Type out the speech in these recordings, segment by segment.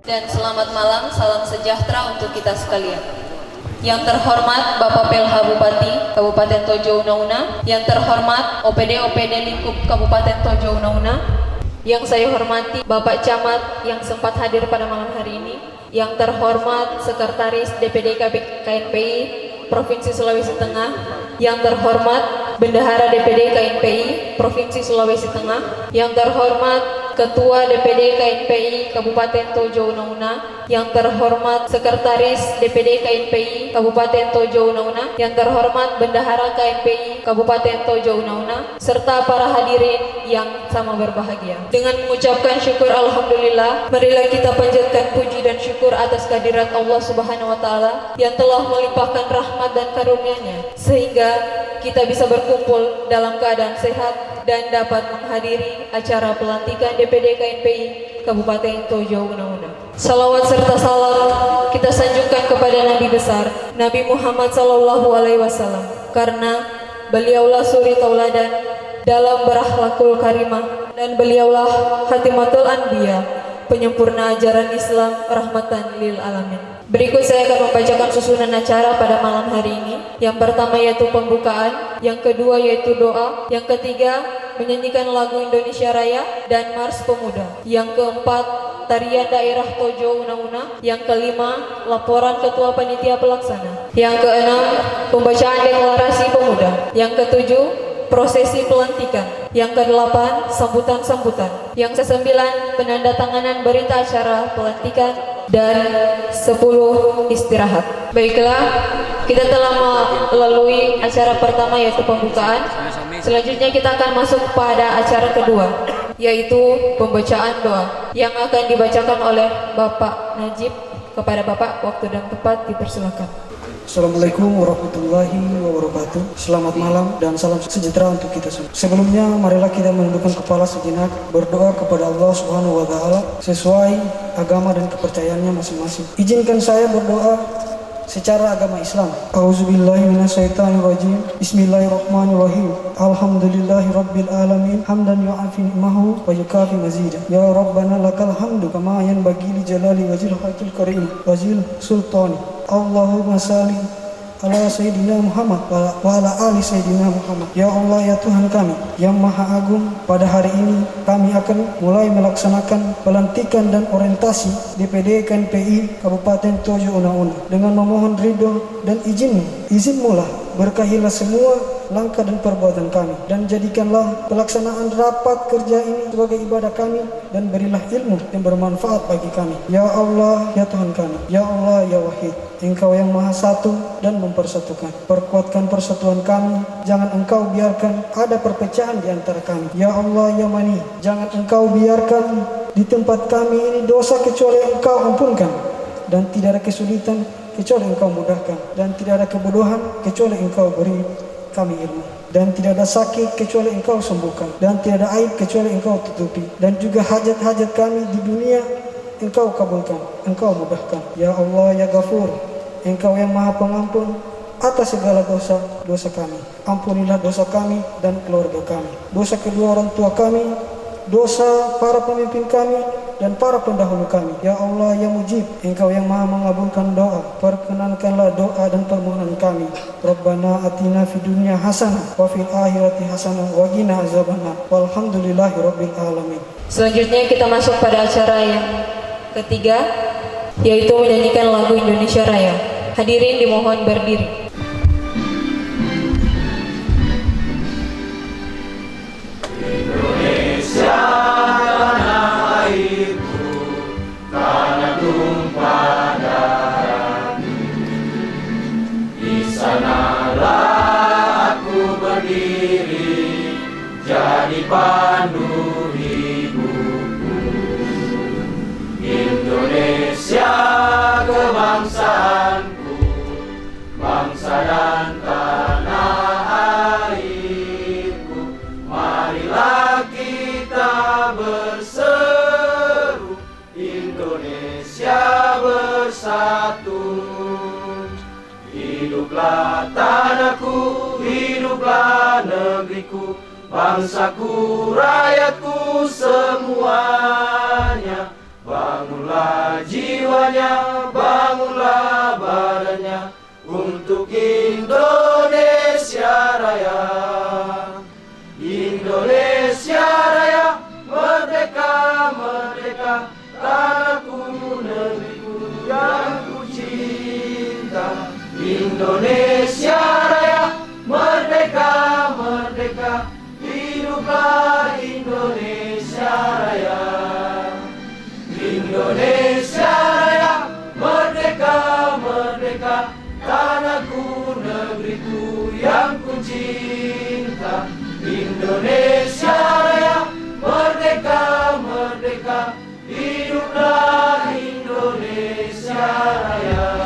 Dan selamat malam, salam sejahtera untuk kita sekalian. Yang terhormat Bapak Pelha Bupati Kabupaten Tojo Una-Una, yang terhormat OPD Lingkup Kabupaten Tojo Una-Una, yang saya hormati Bapak Camat yang sempat hadir pada malam hari ini, yang terhormat Sekretaris DPD KNPI Provinsi Sulawesi Tengah, yang terhormat Bendahara DPD KNPI Provinsi Sulawesi Tengah, yang terhormat Ketua DPD KNPI Kabupaten Tojo Una-Una, yang terhormat Sekretaris DPD KNPI Kabupaten Tojo Una-Una, yang terhormat Bendahara KNPI Kabupaten Tojo Una-Una, serta para hadirin yang sama berbahagia. Dengan mengucapkan syukur alhamdulillah, marilah kita panjatkan puji dan syukur atas kehadirat Allah Subhanahu wa taala yang telah melimpahkan rahmat dan karunia-Nya sehingga kita bisa berkumpul dalam keadaan sehat dan dapat menghadiri acara pelantikan DPD KNPI Kabupaten Tojo Una-Una. Salawat serta salam kita sanjungkan kepada Nabi besar Nabi Muhammad SAW, karena beliaulah suri tauladan dalam berakhlakul karimah, dan beliaulah khatimatul anbiya, penyempurna ajaran Islam rahmatan lil alamin. Berikut saya akan membacakan susunan acara pada malam hari ini. Yang pertama yaitu pembukaan, yang kedua yaitu doa, yang ketiga menyanyikan lagu Indonesia Raya dan Mars Pemuda, yang keempat tarian daerah Tojo Una-Una, yang kelima laporan ketua panitia pelaksana, yang keenam pembacaan deklarasi pemuda, yang ketujuh prosesi pelantikan, yang kedelapan sambutan-sambutan, yang kesembilan penandatanganan berita acara pelantikan, dan 10 istirahat. Baiklah, kita telah melalui acara pertama yaitu pembukaan. Selanjutnya kita akan masuk pada acara kedua yaitu pembacaan doa yang akan dibacakan oleh Bapak Najib. Kepada Bapak, waktu dan tempat dipersilakan. Assalamualaikum warahmatullahi wabarakatuh. Selamat malam dan salam sejahtera untuk kita semua. Sebelumnya marilah kita menundukkan kepala sejenak, berdoa kepada Allah Subhanahu wa taala sesuai agama dan kepercayaannya masing-masing. Izinkan saya berdoa secara agama Islam. Auzubillahi minasyaitonirrajim. Bismillahirrahmanirrahim. Alhamdulillahirabbil alamin. Hamdan yu'afi ni'mahu wa yukafi mazidah. Ya Rabbana lakal hamdu kama yanbaghi li jalali wajhil haqqil karim wajhil sultani. Allahumma salli ala Sayyidina Muhammad wa ala ali Sayyidina Muhammad. Ya Allah, ya Tuhan kami yang Maha Agung, pada hari ini kami akan mulai melaksanakan pelantikan dan orientasi DPD KNPI Kabupaten Tojo Una-Una dengan memohon ridho dan izinmu lah, berkahilah semua langkah dan perbuatan kami, dan jadikanlah pelaksanaan rapat kerja ini sebagai ibadah kami, dan berilah ilmu yang bermanfaat bagi kami. Ya Allah, ya Tuhan kami, ya Allah, ya Wahid, Engkau yang Maha Satu dan mempersatukan. Perkuatkan persatuan kami, jangan Engkau biarkan ada perpecahan di antara kami. Ya Allah, ya Mani, jangan Engkau biarkan di tempat kami ini dosa kecuali Engkau ampunkan, dan tidak ada kesulitan kecuali Engkau mudahkan, dan tidak ada kebodohan kecuali Engkau beri kami ilmu, dan tidak ada sakit kecuali Engkau sembuhkan, dan tidak ada aib kecuali Engkau tutupi, dan juga hajat-hajat kami di dunia Engkau kabulkan, Engkau mudahkan. Ya Allah, ya Ghafur, Engkau yang Maha Pengampun atas segala dosa kami. Ampunilah dosa kami dan keluarga kami, dosa kedua orang tua kami, dosa para pemimpin kami dan para pendahulu kami. Ya Allah, ya Mujib, Engkau yang Maha mengabulkan doa, perkenankanlah doa dan permohonan kami. Rabbana atina fid dunya hasanah wa fil akhirati hasanah wa qina azabannar. Walhamdulillahirabbil alamin. Selanjutnya kita masuk pada acara yang ketiga yaitu menyanyikan lagu Indonesia Raya. Hadirin dimohon berdiri. Pandu hidupku, Indonesia kebangsaanku, bangsa dan tanah airku. Marilah kita berseru, Indonesia bersatu. Hiduplah tanahku, hiduplah negeriku, bangsaku, rakyatku semuanya. bangunlah jiwanya, bangunlah badannya untuk Indonesia Raya. Indonesia Raya, merdeka, merdeka, tanahku, negeriku yang ku cinta. Indonesia Raya, merdeka, merdeka, hiduplah Indonesia Raya. Indonesia Raya, merdeka, merdeka, tanahku, negeriku yang ku cinta. Indonesia Raya, merdeka, merdeka, hiduplah Indonesia Raya.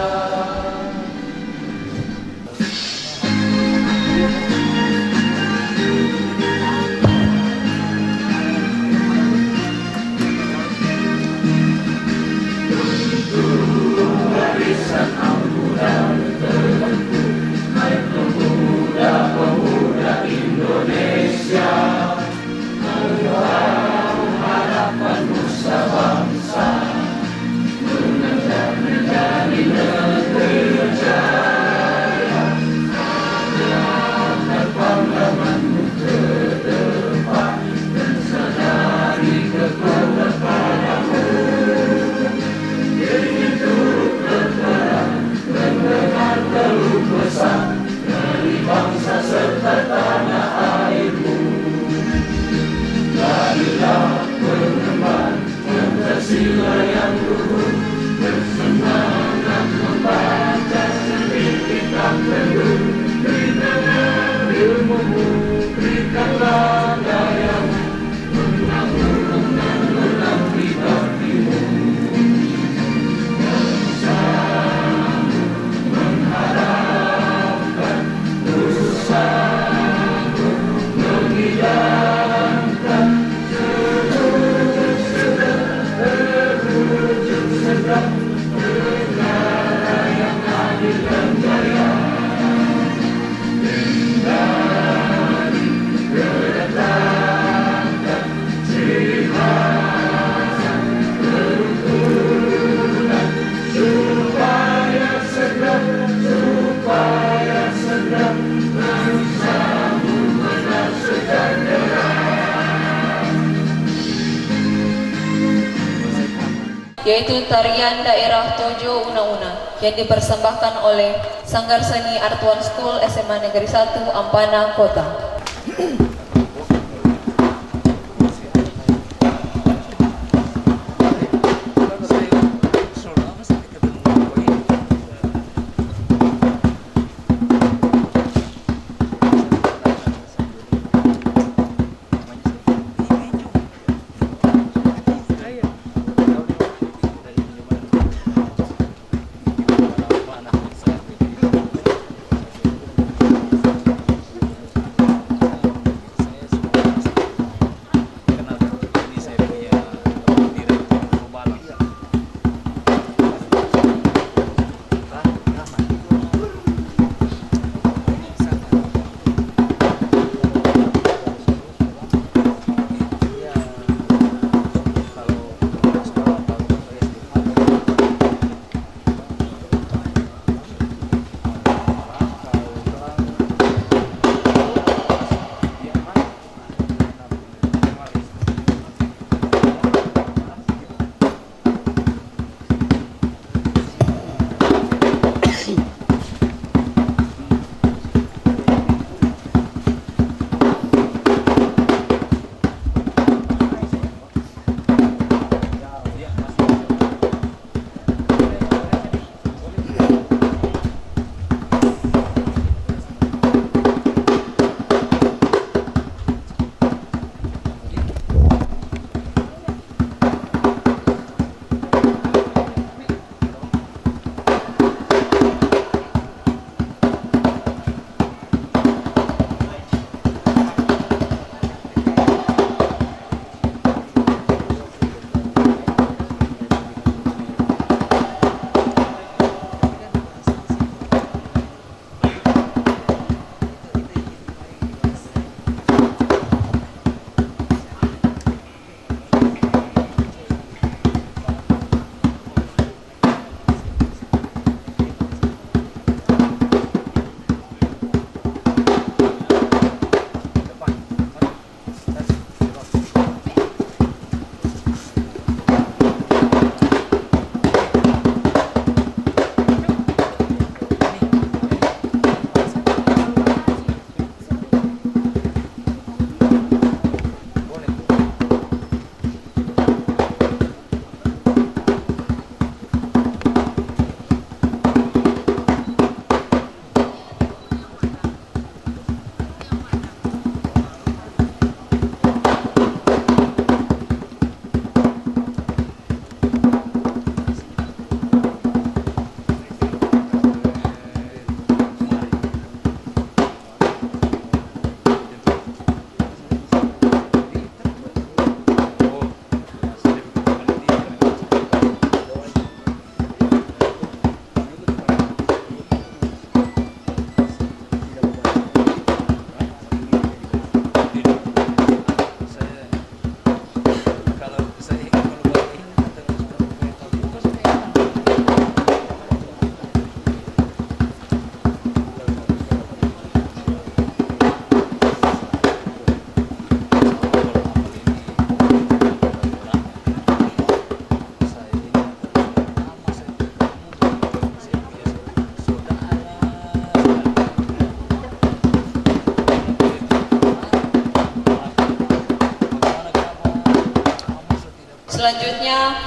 Yaitu tarian daerah Tojo Una-Una yang dipersembahkan oleh Sanggar Seni Artuan School SMA Negeri 1 Ampana Kota.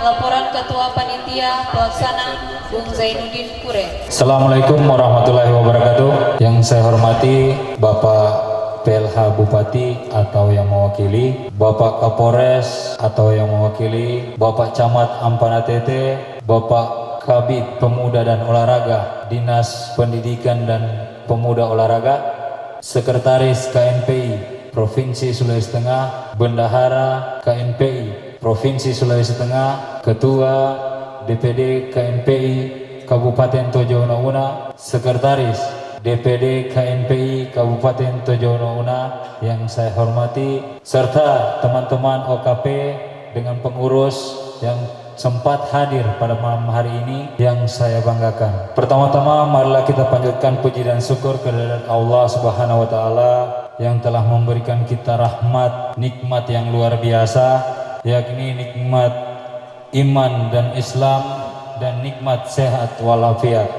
laporan Ketua Panitia Pelaksana Bung Zainuddin Kure. Assalamualaikum warahmatullahi wabarakatuh. Yang saya hormati Bapak PLH Bupati atau yang mewakili, Bapak Kapolres atau yang mewakili, Bapak Camat Ampana Tete, Bapak Kabid Pemuda dan Olahraga, Dinas Pendidikan dan Pemuda Olahraga, Sekretaris KNPI Provinsi Sulawesi Tengah, Bendahara KNPI Provinsi Sulawesi Tengah, Ketua DPD KNPI Kabupaten Tojo Una, Sekretaris DPD KNPI Kabupaten Tojo Una yang saya hormati, serta teman-teman OKP dengan pengurus yang sempat hadir pada malam hari ini yang saya banggakan. Pertama-tama marilah kita panjatkan puji dan syukur kehadirat Allah Subhanahu wa taala yang telah memberikan kita rahmat, nikmat yang luar biasa, yakni nikmat iman dan Islam dan nikmat sehat walafiat,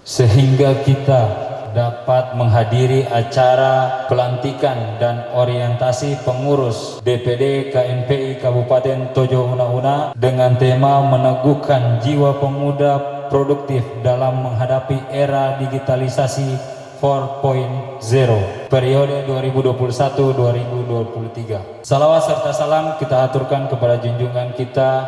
sehingga kita dapat menghadiri acara pelantikan dan orientasi pengurus DPD KNPI Kabupaten Tojo Una dengan tema meneguhkan jiwa pemuda produktif dalam menghadapi era digitalisasi 4.0 periode 2021-2023. Salawat serta salam kita aturkan kepada junjungan kita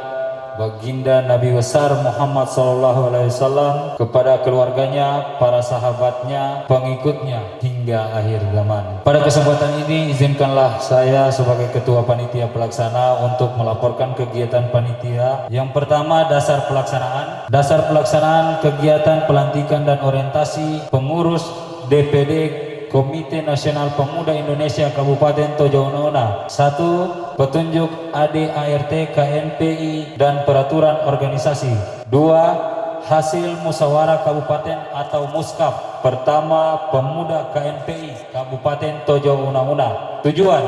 Baginda Nabi besar Muhammad SAW, kepada keluarganya, para sahabatnya, pengikutnya hingga akhir zaman. Pada kesempatan ini izinkanlah saya sebagai Ketua Panitia Pelaksana untuk melaporkan kegiatan panitia. Yang pertama, dasar pelaksanaan kegiatan pelantikan dan orientasi pengurus DPD Komite Nasional Pemuda Indonesia Kabupaten Tojo Una. 1. Petunjuk ADART KNPI dan peraturan organisasi. 2. Hasil musyawarah kabupaten atau muskaf pertama pemuda KNPI Kabupaten Tojo Una. Tujuan: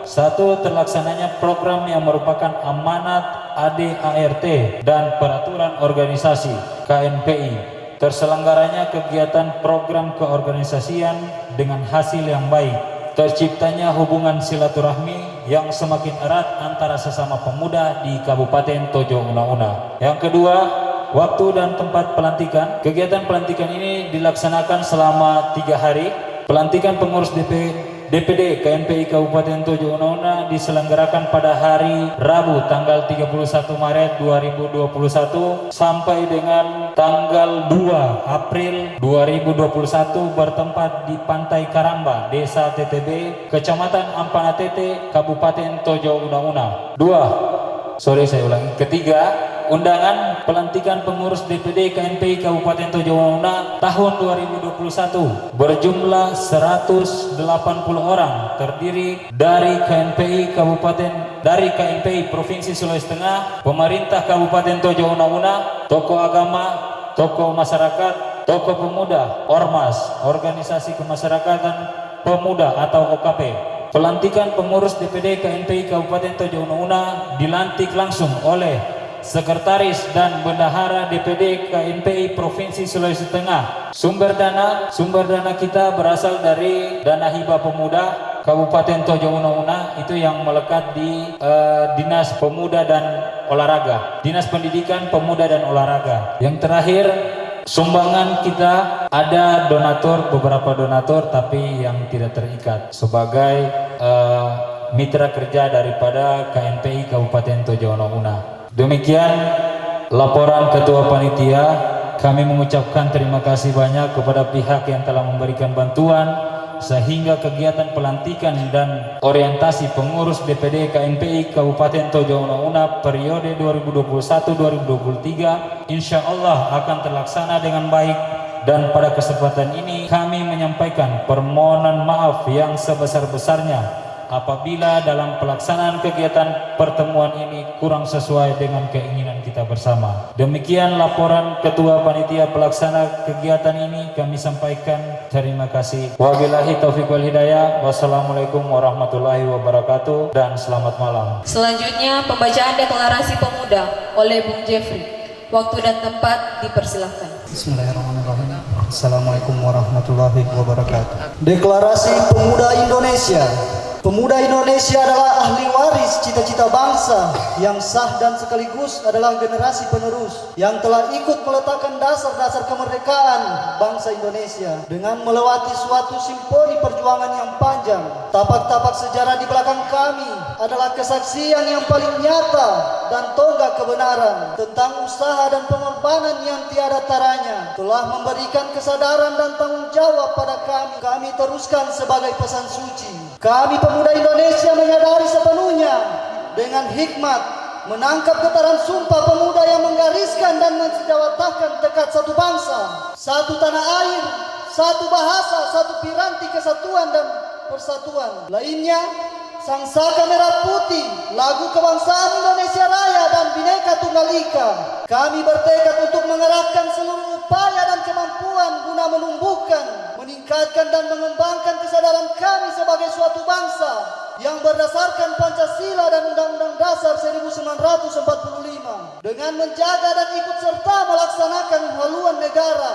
1. Terlaksananya program yang merupakan amanat ADART dan peraturan organisasi KNPI. Terselenggaranya kegiatan program keorganisasian dengan hasil yang baik. Terciptanya hubungan silaturahmi yang semakin erat antara sesama pemuda di Kabupaten Tojo Una. Yang kedua, waktu dan tempat pelantikan. Kegiatan pelantikan ini dilaksanakan selama 3 hari. Pelantikan pengurus DPD KNPI Kabupaten Tojo Una diselenggarakan pada hari Rabu tanggal 31 Maret 2021 sampai dengan tanggal 2 April 2021 bertempat di Pantai Karamba, Desa TTB, Kecamatan Ampana Tete, Kabupaten Tojo Una. Ketiga, undangan pelantikan pengurus DPD KNPI Kabupaten Tojo Una tahun 2021 berjumlah 180 orang, terdiri dari KNPI Provinsi Sulawesi Tengah, pemerintah Kabupaten Tojo Una, tokoh agama, tokoh masyarakat, tokoh pemuda, ormas, organisasi kemasyarakatan pemuda atau OKP. Pelantikan pengurus DPD KNPI Kabupaten Tojo Una dilantik langsung oleh Sekretaris dan Bendahara DPD KNPI Provinsi Sulawesi Tengah. Sumber dana kita berasal dari dana hibah pemuda Kabupaten Tojo Una itu yang melekat di Dinas Pemuda dan Olahraga, Dinas Pendidikan Pemuda dan Olahraga. Yang terakhir, sumbangan kita ada beberapa donatur tapi yang tidak terikat sebagai mitra kerja daripada KNPI Kabupaten Tojo Una. Demikian laporan Ketua Panitia. Kami mengucapkan terima kasih banyak kepada pihak yang telah memberikan bantuan sehingga kegiatan pelantikan dan orientasi pengurus DPD KNPI Kabupaten Tojo Una periode 2021-2023 insya Allah akan terlaksana dengan baik. Dan pada kesempatan ini kami menyampaikan permohonan maaf yang sebesar-besarnya apabila dalam pelaksanaan kegiatan pertemuan ini kurang sesuai dengan keinginan kita bersama. Demikian laporan Ketua Panitia Pelaksana kegiatan ini kami sampaikan. Terima kasih. Wabillahi taufiq wal hidayah. Wassalamualaikum warahmatullahi wabarakatuh dan selamat malam. Selanjutnya pembacaan deklarasi pemuda oleh Bung Jeffrey. Waktu dan tempat dipersilahkan. Bismillahirrahmanirrahim. Assalamualaikum warahmatullahi wabarakatuh. Deklarasi Pemuda Indonesia Pemuda Indonesia adalah ahli waris cita-cita bangsa yang sah dan sekaligus adalah generasi penerus yang telah ikut meletakkan dasar-dasar kemerdekaan bangsa Indonesia dengan melewati suatu simfoni perjuangan yang panjang. Tapak-tapak sejarah di belakang kami adalah kesaksian yang paling nyata dan tonggak kebenaran tentang usaha dan pengorbanan yang tiada taranya telah memberikan kesadaran dan tanggung jawab pada kami. Kami teruskan sebagai pesan suci. Kami pemuda Indonesia menyadari sepenuhnya dengan hikmat menangkap getaran sumpah pemuda yang menggariskan dan mensejawatakan tekad satu bangsa, satu tanah air, satu bahasa, satu piranti kesatuan dan persatuan. Lainnya, Sang Saka Merah Putih, lagu kebangsaan Indonesia Raya dan Bhinneka Tunggal Ika. Kami bertekad untuk mengerahkan seluruh upaya dan kemampuan guna menumbuhkan, meningkatkan dan mengembangkan kesadaran kami sebagai suatu bangsa yang berdasarkan Pancasila dan Undang-Undang Dasar 1945 dengan menjaga dan ikut serta melaksanakan haluan negara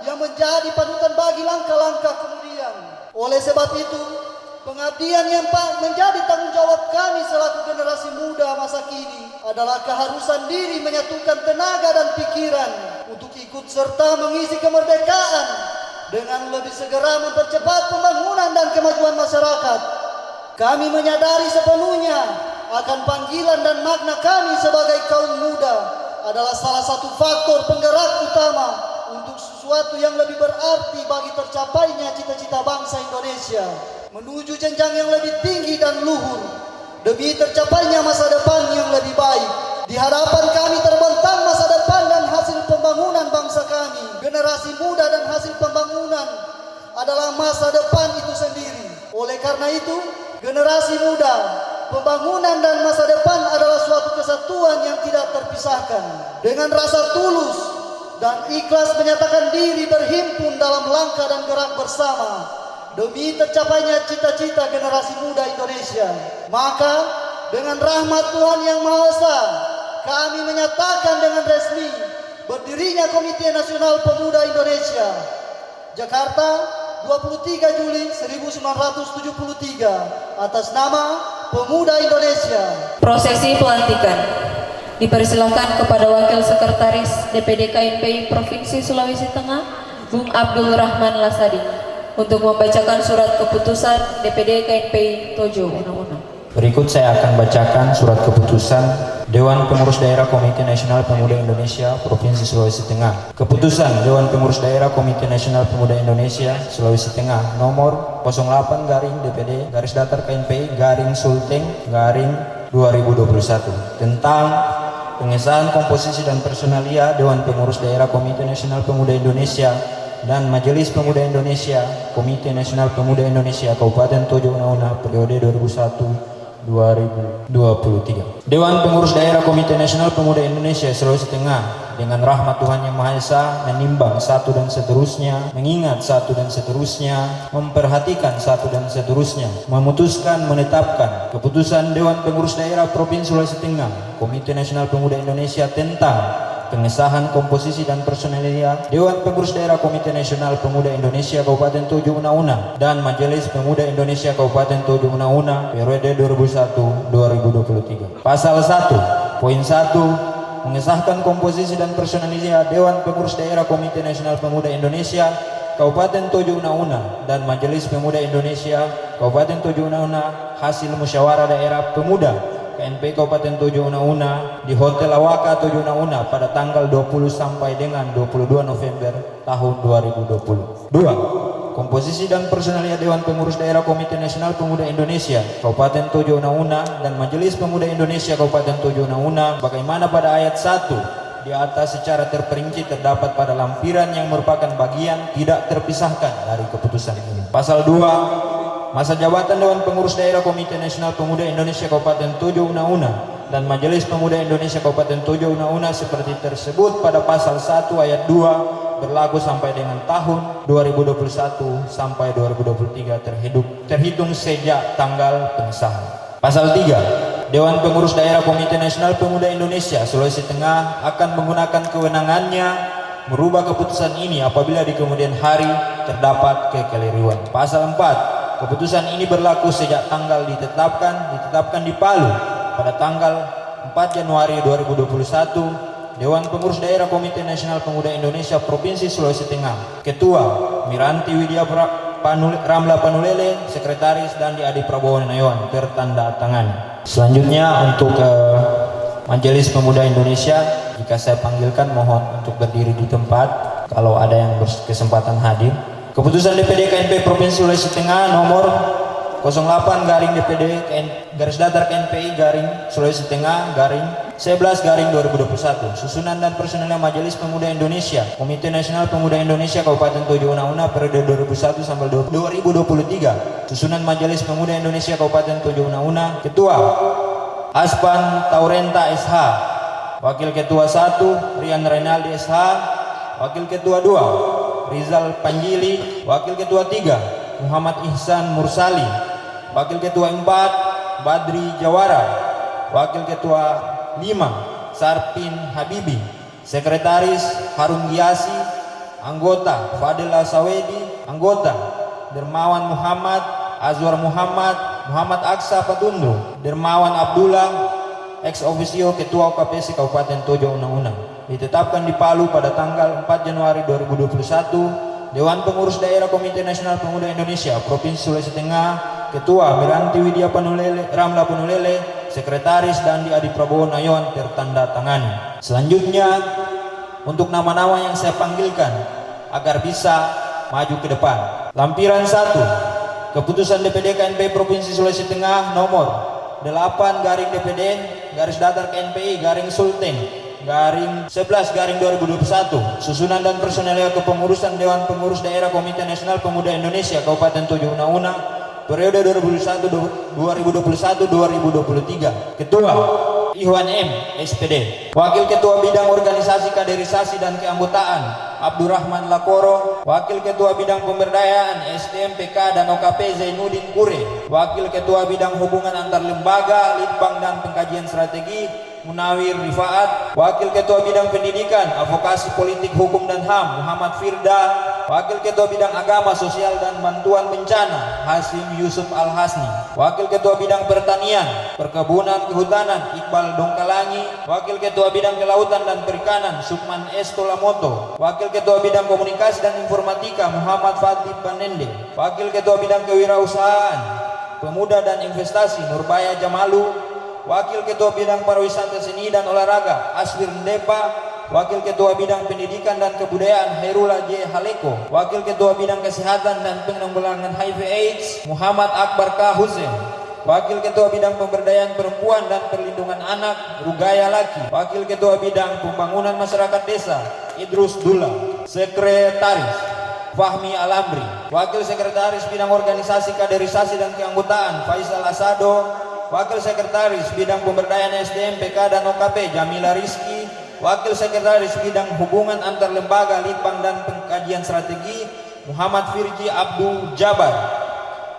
yang menjadi panutan bagi langkah-langkah kemudian. Oleh sebab itu, pengabdian yang menjadi tanggung jawab kami selaku generasi muda masa kini adalah keharusan diri menyatukan tenaga dan pikiran untuk ikut serta mengisi kemerdekaan dengan lebih segera mempercepat pembangunan dan kemajuan masyarakat. Kami menyadari sepenuhnya akan panggilan dan makna kami sebagai kaum muda adalah salah satu faktor penggerak utama untuk sesuatu yang lebih berarti bagi tercapainya cita-cita bangsa Indonesia menuju jenjang yang lebih tinggi dan luhur demi tercapainya masa depan yang lebih baik. Di hadapan kami terbentang masa depan dan hasil pembangunan bangsa kami. Generasi muda dan hasil pembangunan adalah masa depan itu sendiri. Oleh karena itu, generasi muda, pembangunan dan masa depan adalah suatu kesatuan yang tidak terpisahkan. Dengan rasa tulus dan ikhlas menyatakan diri berhimpun dalam langkah dan gerak bersama demi tercapainya cita-cita generasi muda Indonesia. Maka dengan rahmat Tuhan Yang Maha Esa, kami menyatakan dengan resmi berdirinya Komite Nasional Pemuda Indonesia Jakarta 23 Juli 1973 atas nama Pemuda Indonesia. Prosesi pelantikan dipersilakan kepada Wakil Sekretaris DPD KNPI Provinsi Sulawesi Tengah, Bung Abdul Rahman Lasadi, untuk membacakan surat keputusan DPD KNPI Tojo Una-Una. Berikut saya akan bacakan surat keputusan Dewan Pengurus Daerah Komite Nasional Pemuda Indonesia Provinsi Sulawesi Tengah. Keputusan Dewan Pengurus Daerah Komite Nasional Pemuda Indonesia Sulawesi Tengah nomor 08-DPD-Sulteng-2021 tentang pengesahan komposisi dan personalia Dewan Pengurus Daerah Komite Nasional Pemuda Indonesia dan Majelis Pemuda Indonesia Komite Nasional Pemuda Indonesia Kabupaten Tojo Una-Una periode 2001-2023. Dewan Pengurus Daerah Komite Nasional Pemuda Indonesia Sulawesi Tengah dengan rahmat Tuhan Yang Maha Esa menimbang satu dan seterusnya, mengingat satu dan seterusnya, memperhatikan satu dan seterusnya, memutuskan menetapkan keputusan Dewan Pengurus Daerah Provinsi Sulawesi Tengah Komite Nasional Pemuda Indonesia tentang pengesahan komposisi dan personalia Dewan Pengurus Daerah Komite Nasional Pemuda Indonesia Kabupaten Tojo Una-Una dan Majelis Pemuda Indonesia Kabupaten Tojo Una-Una periode 2001-2023. Pasal 1, poin 1, mengesahkan komposisi dan personalia Dewan Pengurus Daerah Komite Nasional Pemuda Indonesia Kabupaten Tojo Una-Una dan Majelis Pemuda Indonesia Kabupaten Tojo Una-Una hasil musyawarah daerah pemuda KNPI Kabupaten Tojo Una-Una di Hotel Awaka Tojo Una-Una pada tanggal 20 sampai dengan 22 November tahun 2020. 2. Komposisi dan personalia Dewan Pengurus Daerah Komite Nasional Pemuda Indonesia Kabupaten Tojo Una-Una dan Majelis Pemuda Indonesia Kabupaten Tojo Una-Una bagaimana pada ayat 1 di atas secara terperinci terdapat pada lampiran yang merupakan bagian tidak terpisahkan dari keputusan ini. Pasal 2, masa jabatan Dewan Pengurus Daerah Komite Nasional Pemuda Indonesia Kabupaten Tojo Una-Una dan Majelis Pemuda Indonesia Kabupaten Tojo Una-Una seperti tersebut pada pasal 1 ayat 2 berlaku sampai dengan tahun 2021 sampai 2023 terhitung sejak tanggal pengesahan. Pasal 3, Dewan Pengurus Daerah Komite Nasional Pemuda Indonesia Sulawesi Tengah akan menggunakan kewenangannya merubah keputusan ini apabila di kemudian hari terdapat kekeliruan. Pasal 4, keputusan ini berlaku sejak tanggal ditetapkan di Palu pada tanggal 4 Januari 2021. Dewan Pengurus Daerah Komite Nasional Pemuda Indonesia Provinsi Sulawesi Tengah. Ketua Miranti Widya Ramla Panulele, Sekretaris Dandi Adi Prabowo Nayuan, tertanda tangan. Selanjutnya untuk Majelis Pemuda Indonesia, jika saya panggilkan mohon untuk berdiri di tempat kalau ada yang berkesempatan hadir. Keputusan DPD KNP Provinsi Sulawesi Tengah nomor 08/DPD KNPI Sulawesi Tengah 11/2021. Susunan dan personilnya Majelis Pemuda Indonesia Komite Nasional Pemuda Indonesia Kabupaten Tojo Una periode 2001 sampai 2023. Susunan Majelis Pemuda Indonesia Kabupaten Tojo Una. Ketua Aspan Taurenta SH, Wakil Ketua 1 Rian Renaldi SH, Wakil Ketua 2 Rizal Panjili, Wakil Ketua 3 Muhammad Ihsan Mursali, Wakil Ketua 4 Badri Jawara, Wakil Ketua 5 Sarpin Habibi, Sekretaris Harun Giasi, Anggota Fadila Sawedi, Anggota Dermawan Muhammad, Azwar Muhammad Aksa Patundu, Dermawan Abdullah, ex officio Ketua KPC Kabupaten Tojo Una. Ditetapkan di Palu pada tanggal 4 Januari 2021. Dewan Pengurus Daerah Komite Nasional Pemuda Indonesia Provinsi Sulawesi Tengah. Ketua Miranti Widya Ramla Panulele, Sekretaris Dandi Adi Prabowo Nayuan, tertanda tangani. Selanjutnya untuk nama-nama yang saya panggilkan agar bisa maju ke depan. Lampiran 1, Keputusan DPD KNPI Provinsi Sulawesi Tengah nomor 8/DPD KNPI Sulteng 11/2021. Susunan dan personel kepengurusan Dewan Pengurus Daerah Komite Nasional Pemuda Indonesia Kabupaten Tojo Una periode 2021-2023. Ketua Iwan M. SPD. Wakil Ketua Bidang Organisasi Kaderisasi dan Keanggotaan Abdurrahman Lakoro. Wakil Ketua Bidang Pemberdayaan SDM PK dan OKP Zainuddin Kure. Wakil Ketua Bidang Hubungan Antar Lembaga Litbang dan Pengkajian Strategi Munawir Rifaat. Wakil Ketua Bidang Pendidikan, Advokasi Politik, Hukum dan HAM Muhammad Firda. Wakil Ketua Bidang Agama, Sosial dan Bantuan Bencana Hasim Yusuf Al-Hasni. Wakil Ketua Bidang Pertanian, Perkebunan, Kehutanan Iqbal Dongkalangi. Wakil Ketua Bidang Kelautan dan Perikanan Sukman S. Tolamoto. Wakil Ketua Bidang Komunikasi dan Informatika Muhammad Fadli Panende. Wakil Ketua Bidang Kewirausahaan, Pemuda dan Investasi Nurbaya Jamalu. Wakil Ketua Bidang Pariwisata Seni dan Olahraga Aswir Ndepa. Wakil Ketua Bidang Pendidikan dan Kebudayaan Hairullah J. Haleko. Wakil Ketua Bidang Kesehatan dan Penanggulangan HIV/AIDS Muhammad Akbar K. Hussein. Wakil Ketua Bidang Pemberdayaan Perempuan dan Perlindungan Anak Rugaya Laki. Wakil Ketua Bidang Pembangunan Masyarakat Desa Idrus Dula. Sekretaris Fahmi Alamri. Wakil Sekretaris Bidang Organisasi Kaderisasi dan Keanggotaan Faisal Asado. Wakil Sekretaris Bidang Pemberdayaan SDM PK dan OKP Jamila Rizki. Wakil Sekretaris Bidang Hubungan Antar Lembaga Litbang dan Pengkajian Strategi Muhammad Firji Abdul Jabar.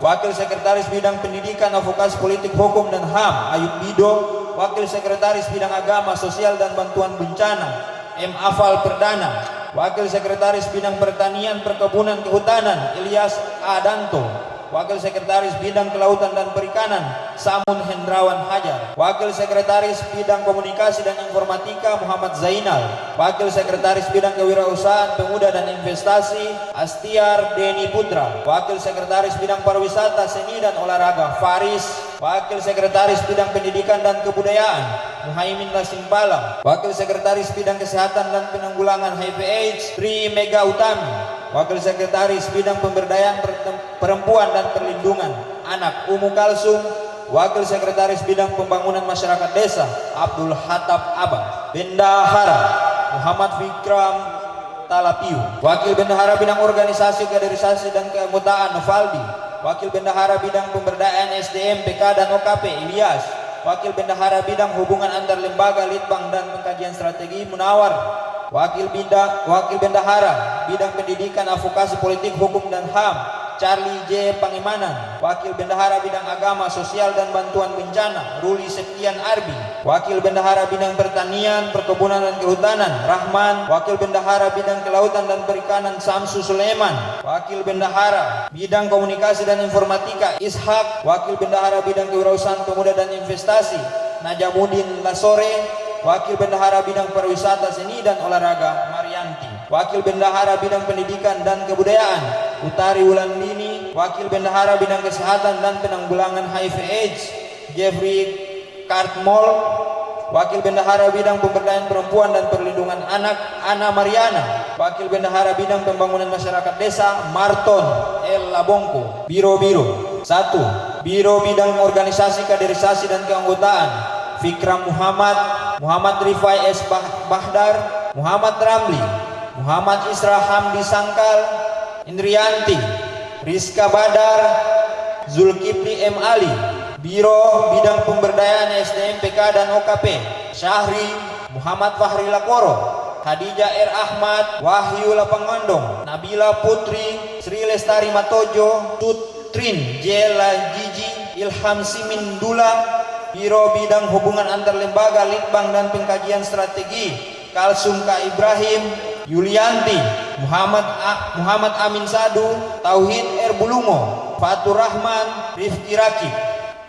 Wakil Sekretaris Bidang Pendidikan, Advokasi Politik, Hukum dan HAM Ayub Bido. Wakil Sekretaris Bidang Agama, Sosial dan Bantuan Bencana M. Afal Perdana. Wakil Sekretaris Bidang Pertanian, Perkebunan, Kehutanan Ilyas Adanto. Wakil Sekretaris Bidang Kelautan dan Perikanan Samun Hendrawan Hajar. Wakil Sekretaris Bidang Komunikasi dan Informatika Muhammad Zainal. Wakil Sekretaris Bidang Kewirausahaan Pemuda dan Investasi Astiar Deni Putra. Wakil Sekretaris Bidang Pariwisata Seni dan Olahraga Faris. Wakil Sekretaris Bidang Pendidikan dan Kebudayaan Muhaimin Lasimpala. Wakil Sekretaris Bidang Kesehatan dan Penanggulangan HIV/AIDS Tri Mega Utami. Wakil Sekretaris Bidang Pemberdayaan Perempuan dan Perlindungan Anak Umu Kalsum. Wakil Sekretaris Bidang Pembangunan Masyarakat Desa Abdul Hatab Abad. Bendahara Muhammad Fikram Talapiu. Wakil Bendahara Bidang Organisasi Kaderisasi dan Keanggotaan Novaldi. Wakil Bendahara Bidang Pemberdayaan SDM PK dan OKP Ilyas. Wakil Bendahara Bidang Hubungan Antar Lembaga Litbang dan Pengkajian Strategi Munawar. Wakil Bendahara Bidang Pendidikan, Advokasi Politik, Hukum dan HAM Charlie J. Pangimanan. Wakil Bendahara Bidang Agama, Sosial dan Bantuan Bencana, Ruli Septian Arbi. Wakil Bendahara Bidang Pertanian, Perkebunan dan Kehutanan, Rahman. Wakil Bendahara Bidang Kelautan dan Perikanan, Samsu Sulaiman. Wakil Bendahara Bidang Komunikasi dan Informatika, Ishak. Wakil Bendahara Bidang Kewirausahaan Pemuda dan Investasi, Najamuddin Lasore. Wakil Bendahara Bidang Pariwisata, Seni dan Olahraga, Marianti. Wakil Bendahara Bidang Pendidikan dan Kebudayaan, Utari Wulandini. Wakil Bendahara Bidang Kesehatan dan Penanggulangan HIV/AIDS, Jeffrey Cartmol. Wakil Bendahara Bidang Pemberdayaan Perempuan dan Perlindungan Anak, Ana Mariana. Wakil Bendahara Bidang Pembangunan Masyarakat Desa, Marton L. Labongko. Biro-biro. 1. Biro Bidang Organisasi Kaderisasi dan Keanggotaan, Fikram Muhammad, Muhammad Rifai S. Bahdar, Muhammad Ramli, Muhammad Isra Hamdi Sangkal, Indrianti, Rizka Badar, Zulkifli M. Ali. Biro Bidang Pemberdayaan SDM PK dan OKP, Syahri Muhammad Fahri Lakoro, Hadijah R. Ahmad, Wahyu Lapangondong, Nabila Putri, Sri Lestari Matojo, Tutrin Jela Gigi, Ilham Simin Dula. Biro Bidang Hubungan Antar Lembaga, Litbang dan Pengkajian Strategi, Kalsum K. Ibrahim, Yulianti, Muhammad Amin Sadu, Tauhid R. Bulumo, Fatur Rahman, Rifki Rakib.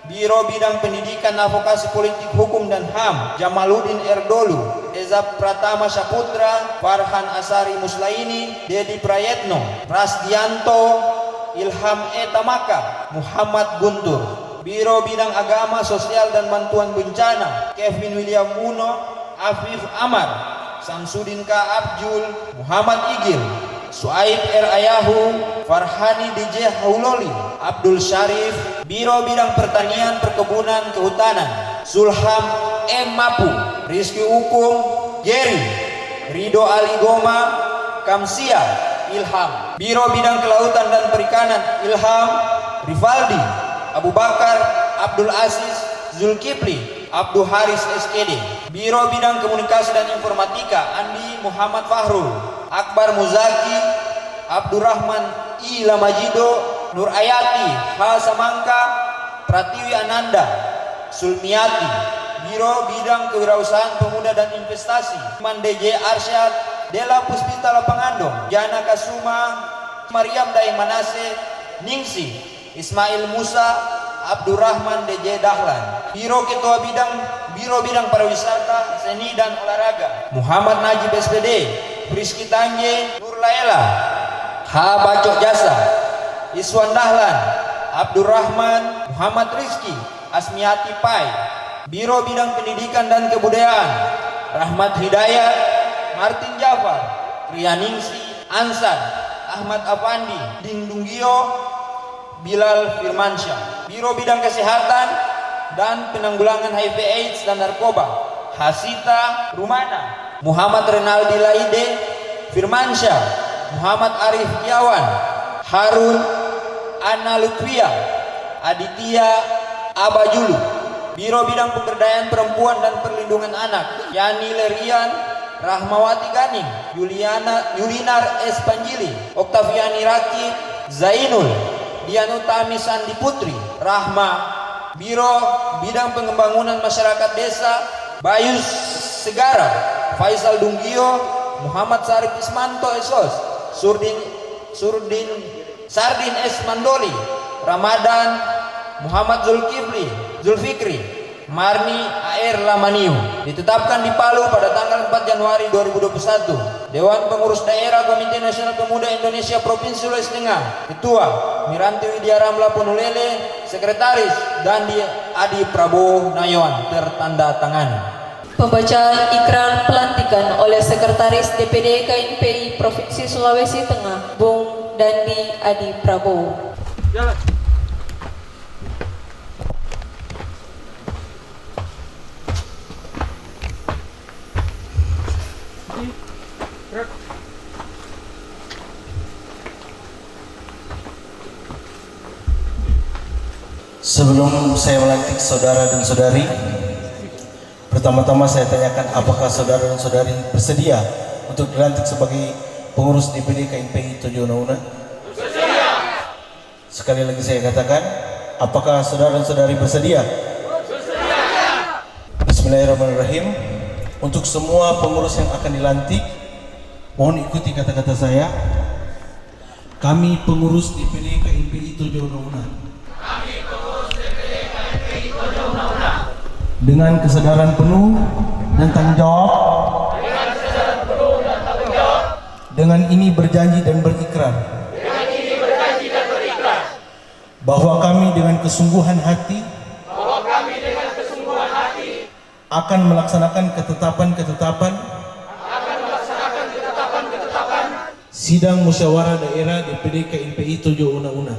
Biro Bidang Pendidikan, Advokasi Politik, Hukum dan HAM, Jamaluddin R. Dolu, Eza Pratama Saputra, Farhan Asari Muslaini, Dedi Prayetno, Rasdianto, Ilham E. Tamaka, Muhammad Guntur. Biro Bidang Agama, Sosial dan Bantuan Bencana, Kevin William Muno, Afif Amar, Samsudin K. Abjul, Muhammad Igil, Suaib R. Ayahu, Farhani DJ Hauloli, Abdul Syarif. Biro Bidang Pertanian, Perkebunan, Kehutanan, Sulham M. Mapu, Rizky Hukum, Jerry, Rido Ali Goma, Kamsia, Ilham. Biro Bidang Kelautan dan Perikanan, Ilham, Rivaldi, Abu Bakar, Abdul Aziz, Zulkifli, Abdul Haris SKD. Biro Bidang Komunikasi dan Informatika, Andi Muhammad Fahrul, Akbar Muzaki, Abdurrahman I. Lamajido, Nur Ayati, H. Samangka, Pratiwi Ananda, Sulmiati. Biro Bidang Kewirausahaan Pemuda dan Investasi, Man DJ Arsyad, Dela Puspita Lapangandong, Jana Kasuma, Mariam Daeng Manase, Ningsi, Ismail Musa, Abdurrahman DJ Dahlan. Biro Bidang Pariwisata, Seni dan Olahraga, Muhammad Najib SPD, Rizky Tanje, Nur Laila, H. Bacok Jasa, Iswan Dahlan, Abdurrahman, Muhammad Rizki, Asmiati Pai. Biro Bidang Pendidikan dan Kebudayaan, Rahmat Hidayat, Martin Jafar, Rianingsi, Ansar, Ahmad Afandi, Dingdunggio, Bilal Firmansyah. Biro Bidang Kesehatan dan Penanggulangan HIV/AIDS dan Narkoba, Hasita Rumana, Muhammad Renaldi Laide, Firmansyah, Muhammad Arif Kiawan, Harun Ana Lutfia, Aditya Abajulu. Biro Bidang Pemberdayaan Perempuan dan Perlindungan Anak, Yani Lerian, Rahmawati Ganing, Yulinar S. Panjili, Oktaviani Rakib, Zainul, Dianutami Sandi Putri, Rahma. Biro Bidang Pengembangan Masyarakat Desa, Bayus Segara, Faisal Dunggio, Muhammad Sarif Ismanto Esos, Sardin S. Mandoli, Ramadan, Muhammad Zulfikri, Marni A.R. Lamaniu. Ditetapkan di Palu pada tanggal 4 Januari 2021. Dewan Pengurus Daerah Komite Nasional Pemuda Indonesia Provinsi Sulawesi Tengah. Ketua Miranti Widya Ramla Ponulele, Sekretaris Dandi Adi Prabowo Nayawan. Tertanda tangani. Pembacaan ikrar pelantikan oleh Sekretaris DPD KNPI Provinsi Sulawesi Tengah, Bung Dandi Adi Prabowo. Jalan. Sebelum saya melantik saudara dan saudari, pertama-tama saya tanyakan apakah saudara dan saudari bersedia untuk dilantik sebagai pengurus DPD KNPI Tojo Unauna? Bersedia. Sekali lagi saya katakan, apakah saudara dan saudari bersedia? Bismillahirrahmanirrahim. Untuk semua pengurus yang akan dilantik, mohon ikuti kata-kata saya. Kami pengurus DPD KNPI Tojo Unauna. Dengan kesadaran penuh dan tanggung jawab. Dengan ini berjanji dan berikrar. Bahwa kami dengan kesungguhan hati. Akan melaksanakan ketetapan-ketetapan. Sidang musyawarah daerah DPD KNPI Tojo Unauna.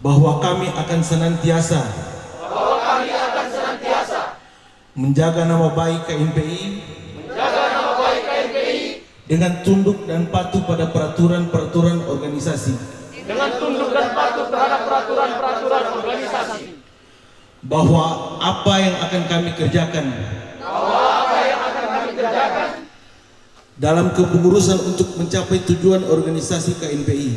Bahwa kami akan senantiasa menjaga nama baik KNPI dengan tunduk dan patuh pada peraturan-peraturan organisasi. Bahwa apa yang akan kami kerjakan dalam kepengurusan untuk mencapai tujuan organisasi KNPI.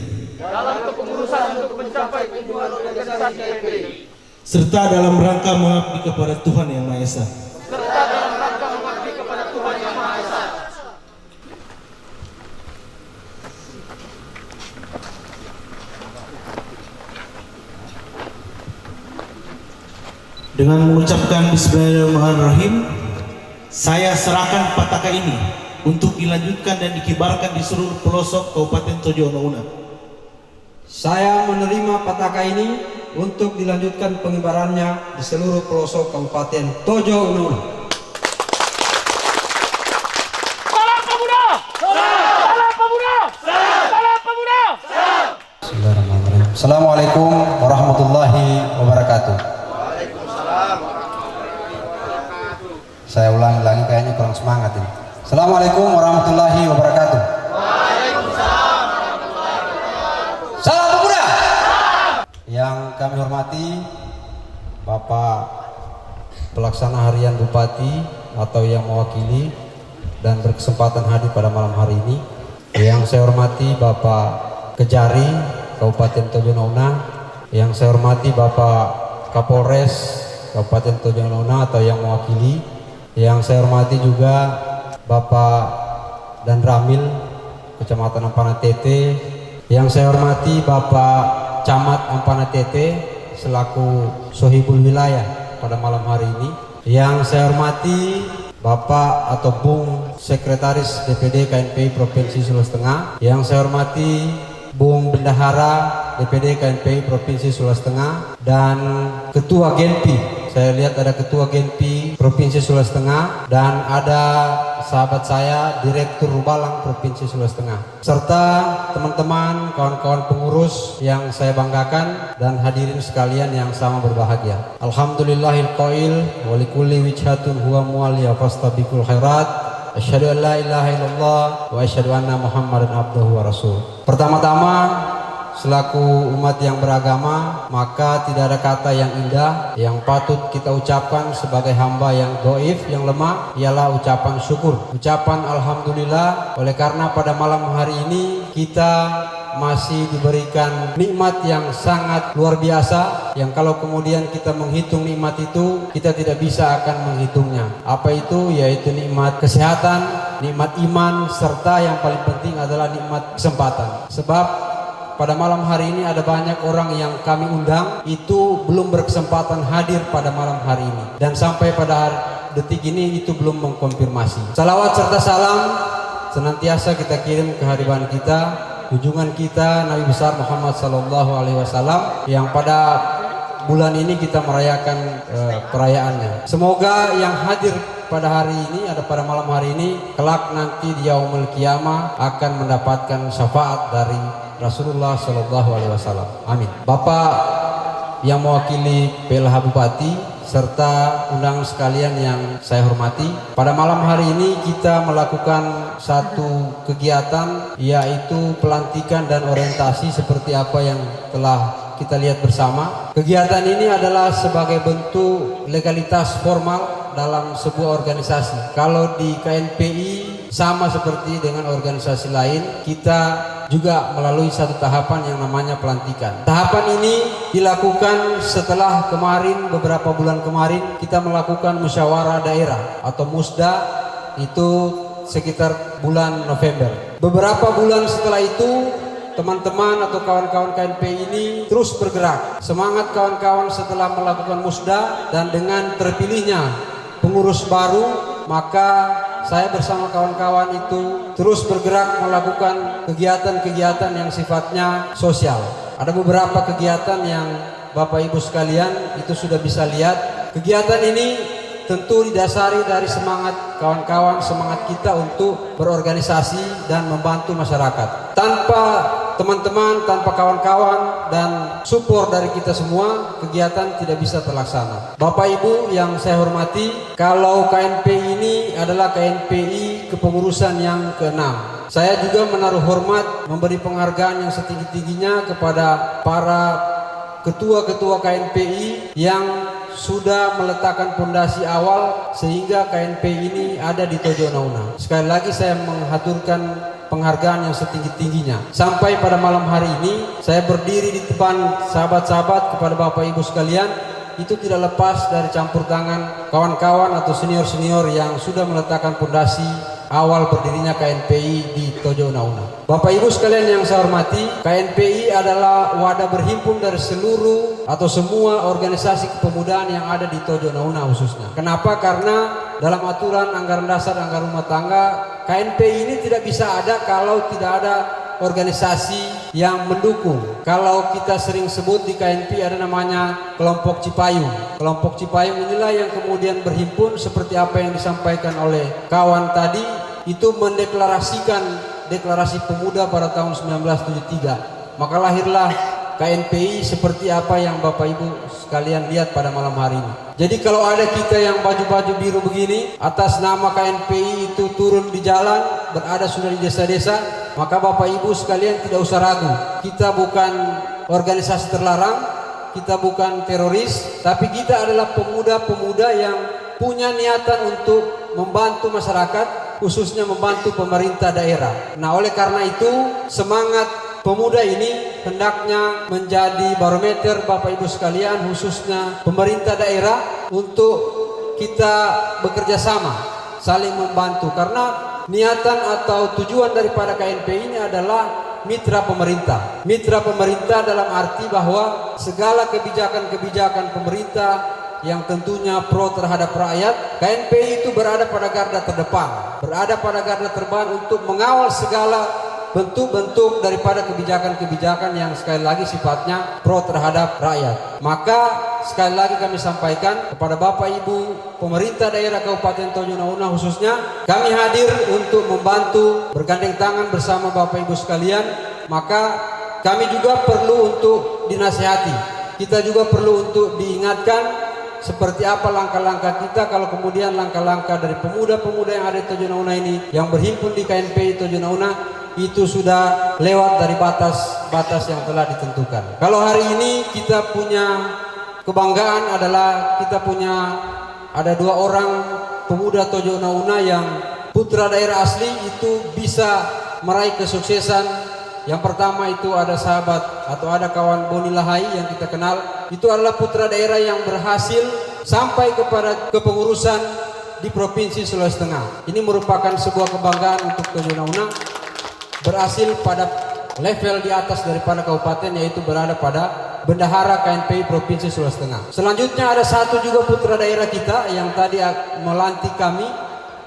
Serta dalam rangka mengabdi kepada Tuhan Yang Maha Esa. Dengan mengucapkan Bismillahirrahmanirrahim, saya serahkan pataka ini untuk dilanjutkan dan dikibarkan di seluruh pelosok Kabupaten Tojo Unauna. Saya menerima pataka ini untuk dilanjutkan pengibarannya di seluruh pelosok Kabupaten Tojo Unauna. Salam pemuda! Salam pemuda! Salam pemuda! Bismillahirrahmanirrahim. Assalamualaikum warahmatullahi wabarakatuh. Saya ulangi kayaknya kurang semangat ini. Assalamualaikum warahmatullahi wabarakatuh. Salam pemuda. Yang kami hormati Bapak Pelaksana Harian Bupati atau yang mewakili dan berkesempatan hadir pada malam hari ini. Yang saya hormati Bapak Kejari Kabupaten Tojo Unauna. Yang saya hormati Bapak Kapolres Kabupaten Tojo Unauna atau yang mewakili. Yang saya hormati juga Bapak dan Ramil Kecamatan Ampana Tete. Yang saya hormati Bapak Camat Ampana Tete selaku Sohibul Wilayah pada malam hari ini. Yang saya hormati Bapak atau Bung Sekretaris DPD KNPI Provinsi Sulawesi Tengah. Yang saya hormati Bung Bendahara DPD KNPI Provinsi Sulawesi Tengah dan Ketua Genpi. Saya lihat ada Ketua Genpi Provinsi Sulawesi Tengah dan ada sahabat saya Direktur Rubalang Provinsi Sulawesi Tengah, serta teman-teman kawan-kawan pengurus yang saya banggakan dan hadirin sekalian yang sama berbahagia. Alhamdulillahil qail wa likulli wijhatun huwa muwalliya fastabiqul khairat. Asyhadu an la ilaha illallah wa asyhadu anna Muhammadan abduhu wa rasul. Pertama-tama selaku umat yang beragama, maka tidak ada kata yang indah yang patut kita ucapkan sebagai hamba yang dhaif, yang lemah, ialah ucapan syukur, ucapan alhamdulillah. Oleh karena pada malam hari ini kita masih diberikan nikmat yang sangat luar biasa, yang kalau kemudian kita menghitung nikmat itu kita tidak bisa akan menghitungnya. Apa itu? Yaitu nikmat kesehatan, nikmat iman, serta yang paling penting adalah nikmat kesempatan. Sebab pada malam hari ini ada banyak orang yang kami undang itu belum berkesempatan hadir pada malam hari ini, dan sampai pada detik ini itu belum mengkonfirmasi. Salawat serta salam senantiasa kita kirim ke hadiran kita, junjungan kita Nabi besar Muhammad sallallahu alaihi wasallam yang pada bulan ini kita merayakan perayaannya. Semoga yang hadir pada hari ini, ada pada malam hari ini, kelak nanti di yaumul qiyamah akan mendapatkan syafaat dari Rasulullah Shallallahu Alaihi Wasallam. Amin. Bapak yang mewakili PLH Bupati serta undangan sekalian yang saya hormati, pada malam hari ini kita melakukan satu kegiatan, yaitu pelantikan dan orientasi seperti apa yang telah kita lihat bersama. Kegiatan ini adalah sebagai bentuk legalitas formal dalam sebuah organisasi. Kalau di KNPI sama seperti dengan organisasi lain, kita juga melalui satu tahapan yang namanya pelantikan. Tahapan ini dilakukan setelah kemarin, beberapa bulan kemarin kita melakukan musyawarah daerah atau musda, itu sekitar bulan November. Beberapa bulan setelah itu teman-teman atau kawan-kawan KNPI ini terus bergerak. Semangat kawan-kawan setelah melakukan musda dan dengan terpilihnya pengurus baru, maka saya bersama kawan-kawan itu terus bergerak melakukan kegiatan-kegiatan yang sifatnya sosial. Ada beberapa kegiatan yang Bapak Ibu sekalian itu sudah bisa lihat. Kegiatan ini tentu didasari dari semangat kawan-kawan, semangat kita untuk berorganisasi dan membantu masyarakat. Tanpa teman-teman, tanpa kawan-kawan dan support dari kita semua, kegiatan tidak bisa terlaksana. Bapak Ibu yang saya hormati, kalau KNPI ini adalah KNPI kepengurusan yang ke-6. Saya juga menaruh hormat, memberi penghargaan yang setinggi-tingginya kepada para ketua-ketua KNPI yang sudah meletakkan fondasi awal sehingga KNPI ini ada di Tojo Una-Una. Sekali lagi saya menghaturkan penghargaan yang setinggi-tingginya. Sampai pada malam hari ini saya berdiri di depan sahabat-sahabat kepada Bapak Ibu sekalian, itu tidak lepas dari campur tangan kawan-kawan atau senior-senior yang sudah meletakkan fondasi awal berdirinya KNPI di Tojo Una-Una. Bapak Ibu sekalian yang saya hormati, KNPI adalah wadah berhimpun dari seluruh atau semua organisasi kepemudaan yang ada di Tojo Una-Una khususnya. Kenapa? Karena dalam aturan anggaran dasar anggaran rumah tangga, KNPI ini tidak bisa ada kalau tidak ada organisasi yang mendukung. Kalau kita sering sebut di KNPI ada namanya kelompok Cipayung. Kelompok Cipayung inilah yang kemudian berhimpun seperti apa yang disampaikan oleh kawan tadi, itu mendeklarasikan deklarasi pemuda pada tahun 1973. Maka lahirlah KNPI seperti apa yang Bapak Ibu sekalian lihat pada malam hari ini. Jadi kalau ada kita yang baju-baju biru begini atas nama KNPI itu turun di jalan, berada sudah di desa-desa, maka Bapak Ibu sekalian tidak usah ragu. Kita bukan organisasi terlarang, kita bukan teroris, tapi kita adalah pemuda-pemuda yang punya niatan untuk membantu masyarakat, khususnya membantu pemerintah daerah. Nah, oleh karena itu semangat pemuda ini hendaknya menjadi barometer Bapak Ibu sekalian, khususnya pemerintah daerah, untuk kita bekerja sama, saling membantu. Karena niatan atau tujuan daripada KNPI ini adalah mitra pemerintah. Mitra pemerintah dalam arti bahwa segala kebijakan-kebijakan pemerintah yang tentunya pro terhadap rakyat, KNPI itu berada pada garda terdepan, berada pada garda terdepan untuk mengawal segala bentuk-bentuk daripada kebijakan-kebijakan yang sekali lagi sifatnya pro terhadap rakyat. Maka sekali lagi kami sampaikan kepada Bapak Ibu pemerintah daerah Kabupaten Tojo Una-Una khususnya, kami hadir untuk membantu bergandeng tangan bersama Bapak Ibu sekalian. Maka kami juga perlu untuk dinasihati, kita juga perlu untuk diingatkan seperti apa langkah-langkah kita kalau kemudian langkah-langkah dari pemuda-pemuda yang ada di Tojo Una-Una ini yang berhimpun di KNPI Tojo Una-Una itu sudah lewat dari batas-batas yang telah ditentukan. Kalau hari ini kita punya kebanggaan adalah kita punya ada 2 orang pemuda Tojo Una-Una yang putra daerah asli itu bisa meraih kesuksesan. Yang pertama itu ada sahabat atau ada kawan Boni Lahai yang kita kenal, itu adalah putra daerah yang berhasil sampai kepada kepengurusan di Provinsi Sulawesi Tengah. Ini merupakan sebuah kebanggaan untuk Tojo Una-Una, berhasil pada level di atas daripada kabupaten, yaitu berada pada Bendahara KNPI Provinsi Sulawesi Tengah. Selanjutnya ada satu juga putra daerah kita yang tadi melantik kami,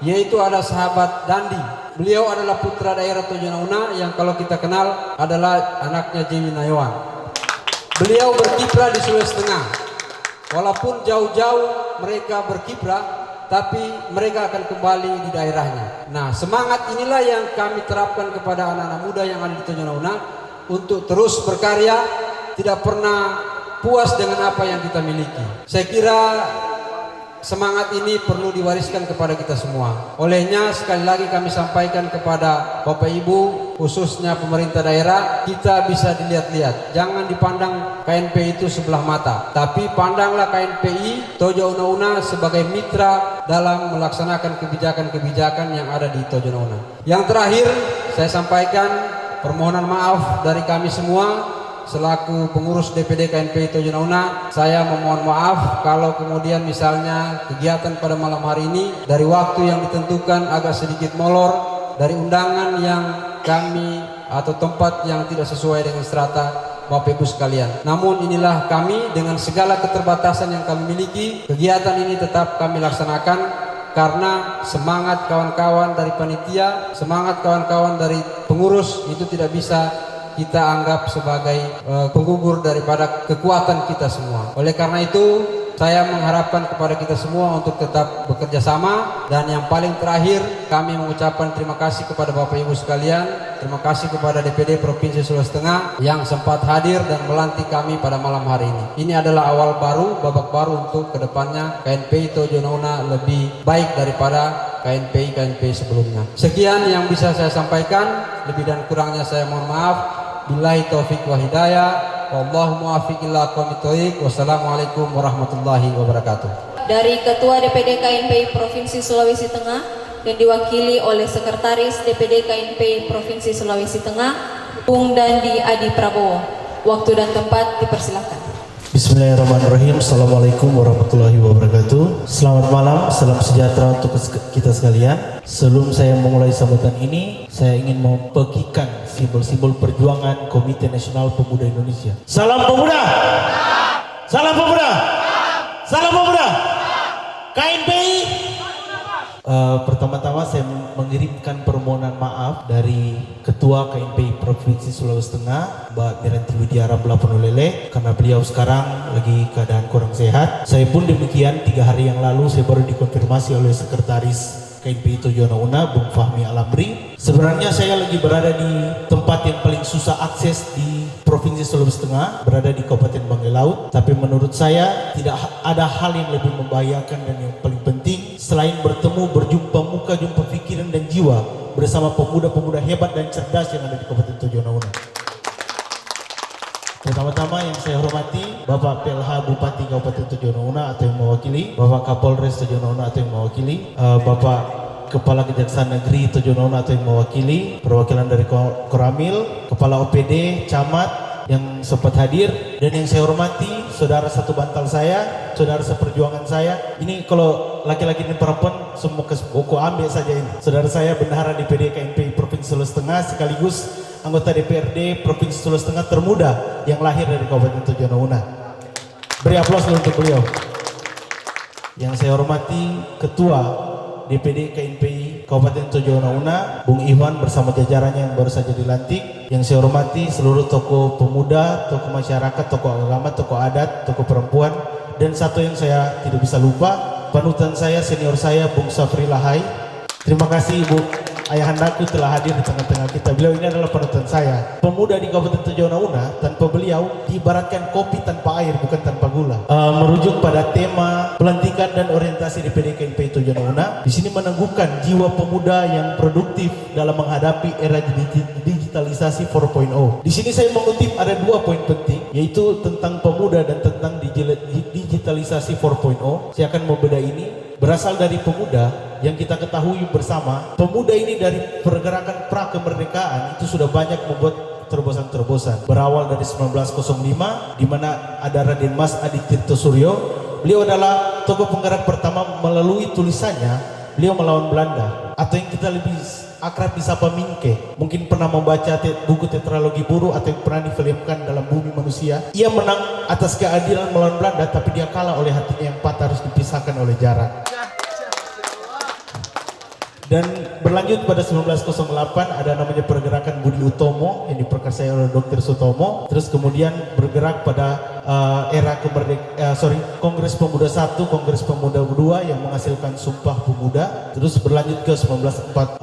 yaitu ada sahabat Dandi. Beliau adalah putra daerah Tojo Una-Una yang kalau kita kenal adalah anaknya Jemi Nayawan. Beliau berkiprah di Sulawesi Tengah. Walaupun jauh-jauh mereka berkiprah, tapi mereka akan kembali di daerahnya. Nah, semangat inilah yang kami terapkan kepada anak-anak muda yang ada di Tojo Una-Una untuk terus berkarya, tidak pernah puas dengan apa yang kita miliki. Saya kira semangat ini perlu diwariskan kepada kita semua. Olehnya sekali lagi kami sampaikan kepada Bapak Ibu, khususnya pemerintah daerah, kita bisa dilihat-lihat. Jangan dipandang KNPI itu sebelah mata, tapi pandanglah KNPI Tojo Una-Una sebagai mitra dalam melaksanakan kebijakan-kebijakan yang ada di Tojo Una-Una. Yang terakhir, saya sampaikan permohonan maaf dari kami semua selaku pengurus DPD KNPI Tojo Una-Una. Saya memohon maaf kalau kemudian misalnya kegiatan pada malam hari ini dari waktu yang ditentukan agak sedikit molor, dari undangan yang kami atau tempat yang tidak sesuai dengan strata Bapak Ibu sekalian. Namun inilah kami dengan segala keterbatasan yang kami miliki, kegiatan ini tetap kami laksanakan karena semangat kawan-kawan dari panitia, semangat kawan-kawan dari pengurus itu tidak bisa kita anggap sebagai penggugur daripada kekuatan kita semua. Oleh karena itu, saya mengharapkan kepada kita semua untuk tetap bekerja sama. Dan yang paling terakhir, kami mengucapkan terima kasih kepada Bapak Ibu sekalian. Terima kasih kepada DPD Provinsi Sulawesi Tengah yang sempat hadir dan melantik kami pada malam hari ini. Ini adalah awal baru, babak baru untuk kedepannya KNPI Tojo Una-Una lebih baik daripada KNPI sebelumnya. Sekian yang bisa saya sampaikan. Lebih dan kurangnya saya mohon maaf. Billahi taufiq wa hidayah. Wallahu muwaffiq ila aqwamit thoriq. Wassalamualaikum warahmatullahi wabarakatuh. Dari Ketua DPD KNPI Provinsi Sulawesi Tengah yang diwakili oleh Sekretaris DPD KNPI Provinsi Sulawesi Tengah, Bung Dandi Adi Prabowo. Waktu dan tempat dipersilakan. Bismillahirrahmanirrahim. Assalamualaikum warahmatullahi wabarakatuh. Selamat malam, salam sejahtera untuk kita sekalian. Sebelum saya memulai sambutan ini, saya ingin membagikan simbol-simbol perjuangan Komite Nasional Pemuda Indonesia. Salam pemuda! Salam pemuda! Salam pemuda! KNPI! Pertama-tama saya mengirimkan permohonan maaf dari Ketua KNPI Provinsi Sulawesi Tengah, Mbak Miranti Widiara Belaponolele, karena beliau sekarang lagi keadaan kurang sehat. Saya pun demikian, 3 hari yang lalu saya baru dikonfirmasi oleh Sekretaris KNPI Tojo Una-Una, Bung Fahmi Alamri. Sebenarnya saya lagi berada di tempat yang paling susah akses di Provinsi Sulawesi Tengah, berada di Kabupaten Banggai Laut. Tapi menurut saya tidak ada hal yang lebih membahayakan dan yang paling penting selain bertemu, berjumpa muka, jumpa pikiran dan jiwa bersama pemuda-pemuda hebat dan cerdas yang ada di Kabupaten Tojo Una-Una. Pertama-tama yang saya hormati Bapak PLH Bupati Kabupaten Tojo Una-Una atau yang mewakili, Bapak Kapolres Tojo Una-Una atau yang mewakili, Bapak Kepala Kejaksaan Negeri Tojo Una-Una atau yang mewakili, perwakilan dari Koramil, Kepala OPD, Camat yang sempat hadir, dan yang saya hormati saudara satu bantal saya, saudara seperjuangan saya. Ini kalau laki-laki dan perempuan semua kesboko ambil saja ini. Saudara saya bendahara DPD KNPI Provinsi Sulawesi Tengah sekaligus anggota DPRD Provinsi Sulawesi Tengah termuda yang lahir dari Kabupaten Tojo Una-Una. Beri aplaus untuk beliau. Yang saya hormati Ketua DPD KNPI Kabupaten Tojo Una-Una, Bung Iwan bersama jajarannya yang baru saja dilantik. Yang saya hormati seluruh tokoh pemuda, tokoh masyarakat, tokoh agama, tokoh adat, tokoh perempuan, dan satu yang saya tidak bisa lupa, panutan saya, senior saya, Bung Safri Lahai. Terima kasih Ibu Ayahandaku telah hadir di tengah-tengah kita. Beliau ini adalah panutan saya. Pemuda di Kabupaten Tojo Una-Una, tanpa beliau diibaratkan kopi tanpa air, bukan tanpa gula. Merujuk pada tema pelantikan dan orientasi DPD KNPI Tojo Una-Una, di sini meneguhkan jiwa pemuda yang produktif dalam menghadapi era digitalisasi 4.0. Di sini saya mengutip ada 2 poin penting, yaitu tentang pemuda dan tentang digitalisasi 4.0. Saya akan membeda ini. Berasal dari pemuda yang kita ketahui bersama, pemuda ini dari pergerakan pra kemerdekaan itu sudah banyak membuat terobosan-terobosan. Berawal dari 1905 di mana ada Raden Mas Adi Tirto Suryo. Beliau adalah tokoh penggerak pertama melalui tulisannya beliau melawan Belanda, atau yang kita lebih akrab disapa Minke. Mungkin pernah membaca buku tetralogi buruh atau yang pernah difilmkan dalam Bumi Manusia. Ia menang atas keadilan melawan Belanda, tapi dia kalah oleh hatinya yang patah, harus dipisahkan oleh jarak. Dan berlanjut pada 1908 ada namanya pergerakan Budi Utomo yang diperkasai oleh Dr. Sutomo. Terus kemudian bergerak pada era Kongres Pemuda 1, Kongres Pemuda 2 yang menghasilkan Sumpah Pemuda. Terus berlanjut ke 1945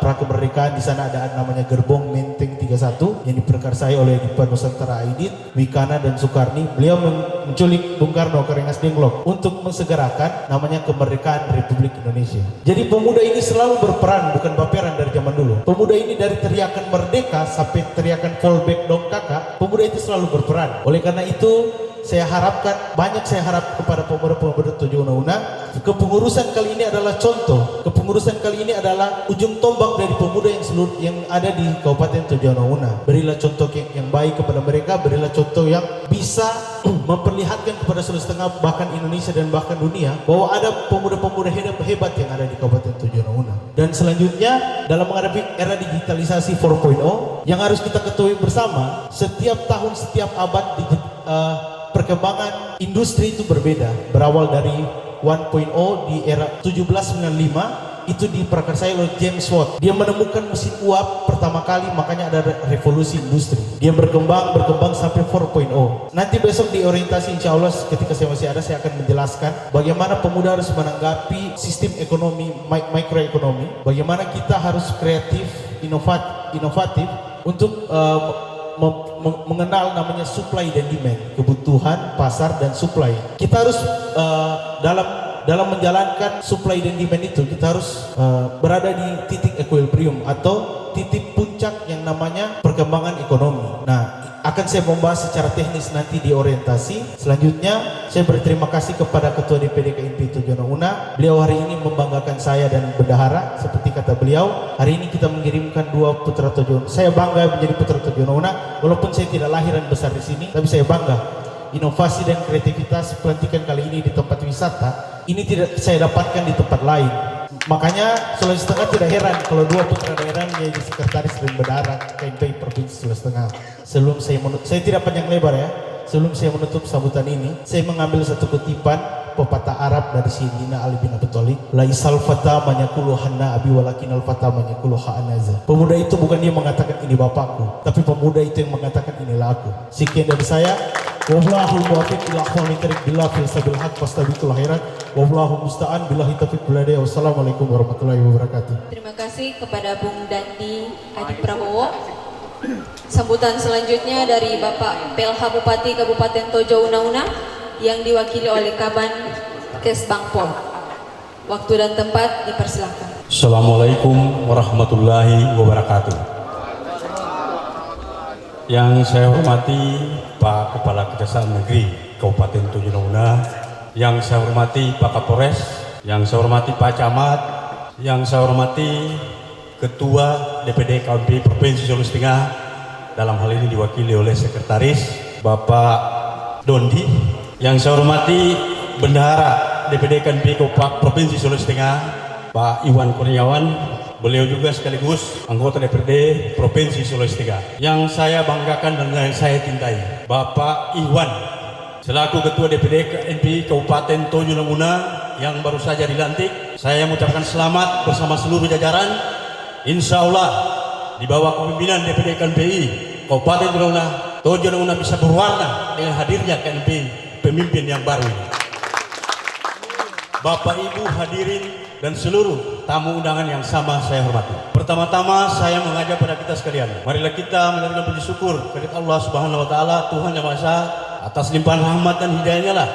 pra kemerdekaan. Di sana ada namanya Gerbong Menteng 31 yang diperkarsai oleh Dipa Nusantara Aidit, Wikana dan Soekarni. Beliau menculik Bung Karno ke Rengas Dengklok untuk mensegerakan namanya kemerdekaan Republik Indonesia. Jadi pemuda ini selalu berperan, bukan baperan dari zaman dulu. Pemuda ini dari teriakan merdeka sampai teriakan fallback dong kakak, pemuda itu selalu berperan. Oleh karena itu saya harap kepada pemuda-pemuda Tojo Una, kepengurusan kali ini adalah contoh. Kepengurusan kali ini adalah ujung tombak dari pemuda yang ada di Kabupaten Tojo Una. Berilah contoh yang baik kepada mereka, berilah contoh yang bisa memperlihatkan kepada Sulawesi Tengah, bahkan Indonesia dan bahkan dunia, bahwa ada pemuda-pemuda hebat yang ada di Kabupaten Tojo Una. Dan selanjutnya dalam menghadapi era digitalisasi 4.0 yang harus kita ketahui bersama, setiap tahun, setiap abad perkembangan industri itu berbeda. Berawal dari 1.0 di era 1795 itu diprakarsai oleh James Watt. Dia menemukan mesin uap pertama kali, makanya ada revolusi industri. Dia berkembang sampai 4.0. Nanti besok di orientasi insya Allah ketika saya masih ada, saya akan menjelaskan bagaimana pemuda harus menanggapi sistem ekonomi, mikroekonomi. Bagaimana kita harus kreatif, inovatif untuk mengenal namanya supply dan demand, kebutuhan pasar dan supply. Kita harus dalam menjalankan supply dan demand itu, kita harus berada di titik equilibrium atau titik puncak yang namanya perkembangan ekonomi. Nah, akan saya membahas secara teknis nanti di orientasi. Selanjutnya saya berterima kasih kepada Ketua DPD KNP Tojo Una. Beliau hari ini membanggakan saya dan bendahara. Seperti kata beliau, hari ini kita mengirimkan 2 putra Tojo. Saya bangga menjadi putra Tojo Una, walaupun saya tidak lahir dan besar di sini, tapi saya bangga. Inovasi dan kreativitas pelantikan kali ini di tempat wisata ini tidak saya dapatkan di tempat lain. Makanya Sulawesi Tengah tidak heran kalau 2 putra daerah menjadi sekretaris dan bendahara KNPI Provinsi Sulawesi Tengah. Sebelum saya tidak panjang lebar ya. Sebelum saya menutup sambutan ini, saya mengambil satu kutipan pepatah Arab dari Sayyidina Ali bin Abi Thalib. Laisal fata manyakulu hanna abi walakinal fata manyakulu ha'anaza. Pemuda itu bukan dia mengatakan ini bapakku, tapi pemuda itu yang mengatakan inilah aku. Sekian dari saya. Wallahul muwaffiq ila aqwamit thariq billah fil sabil haq fastabiqul khairat wallahu musta'an billahi taufiq wal hidayah. Wassalamualaikum warahmatullahi wabarakatuh. Terima kasih kepada Bung Dandi Adi Prabowo. Sambutan selanjutnya dari Bapak PLH Bupati Kabupaten Tojo Una yang diwakili oleh Kaban Kes Bangpol. Waktu dan tempat dipersilakan. Assalamualaikum warahmatullahi wabarakatuh. Yang saya hormati Pak Kepala Kejaksaan Negeri Kabupaten Tojo Una, yang saya hormati Pak Kapolres, yang saya hormati Pak Camat, yang saya hormati Ketua DPD KNPI Provinsi Sulawesi Tengah, dalam hal ini diwakili oleh Sekretaris Bapak Dondi, yang saya hormati Bendahara DPD KNPI Provinsi Sulawesi Tengah Pak Iwan Kurniawan, beliau juga sekaligus anggota DPD Provinsi Sulawesi Tengah. Yang saya banggakan dan yang saya cintai, Bapak Iwan selaku Ketua DPD KNPI Kabupaten Tojo Una yang baru saja dilantik. Saya mengucapkan selamat bersama seluruh jajaran. Insya Allah di bawah kepemimpinan DPD KNPI Kabupaten Tojo Una bisa berwarna dengan hadirnya KNPI pemimpin yang baru ini. Bapak Ibu hadirin dan seluruh tamu undangan yang sama saya hormati. Pertama-tama saya mengajak pada kita sekalian, marilah kita menyatakan puji syukur kepada Allah Subhanahu wa taala, Tuhan Yang Maha Esa, atas limpahan rahmat dan hidayahnya lah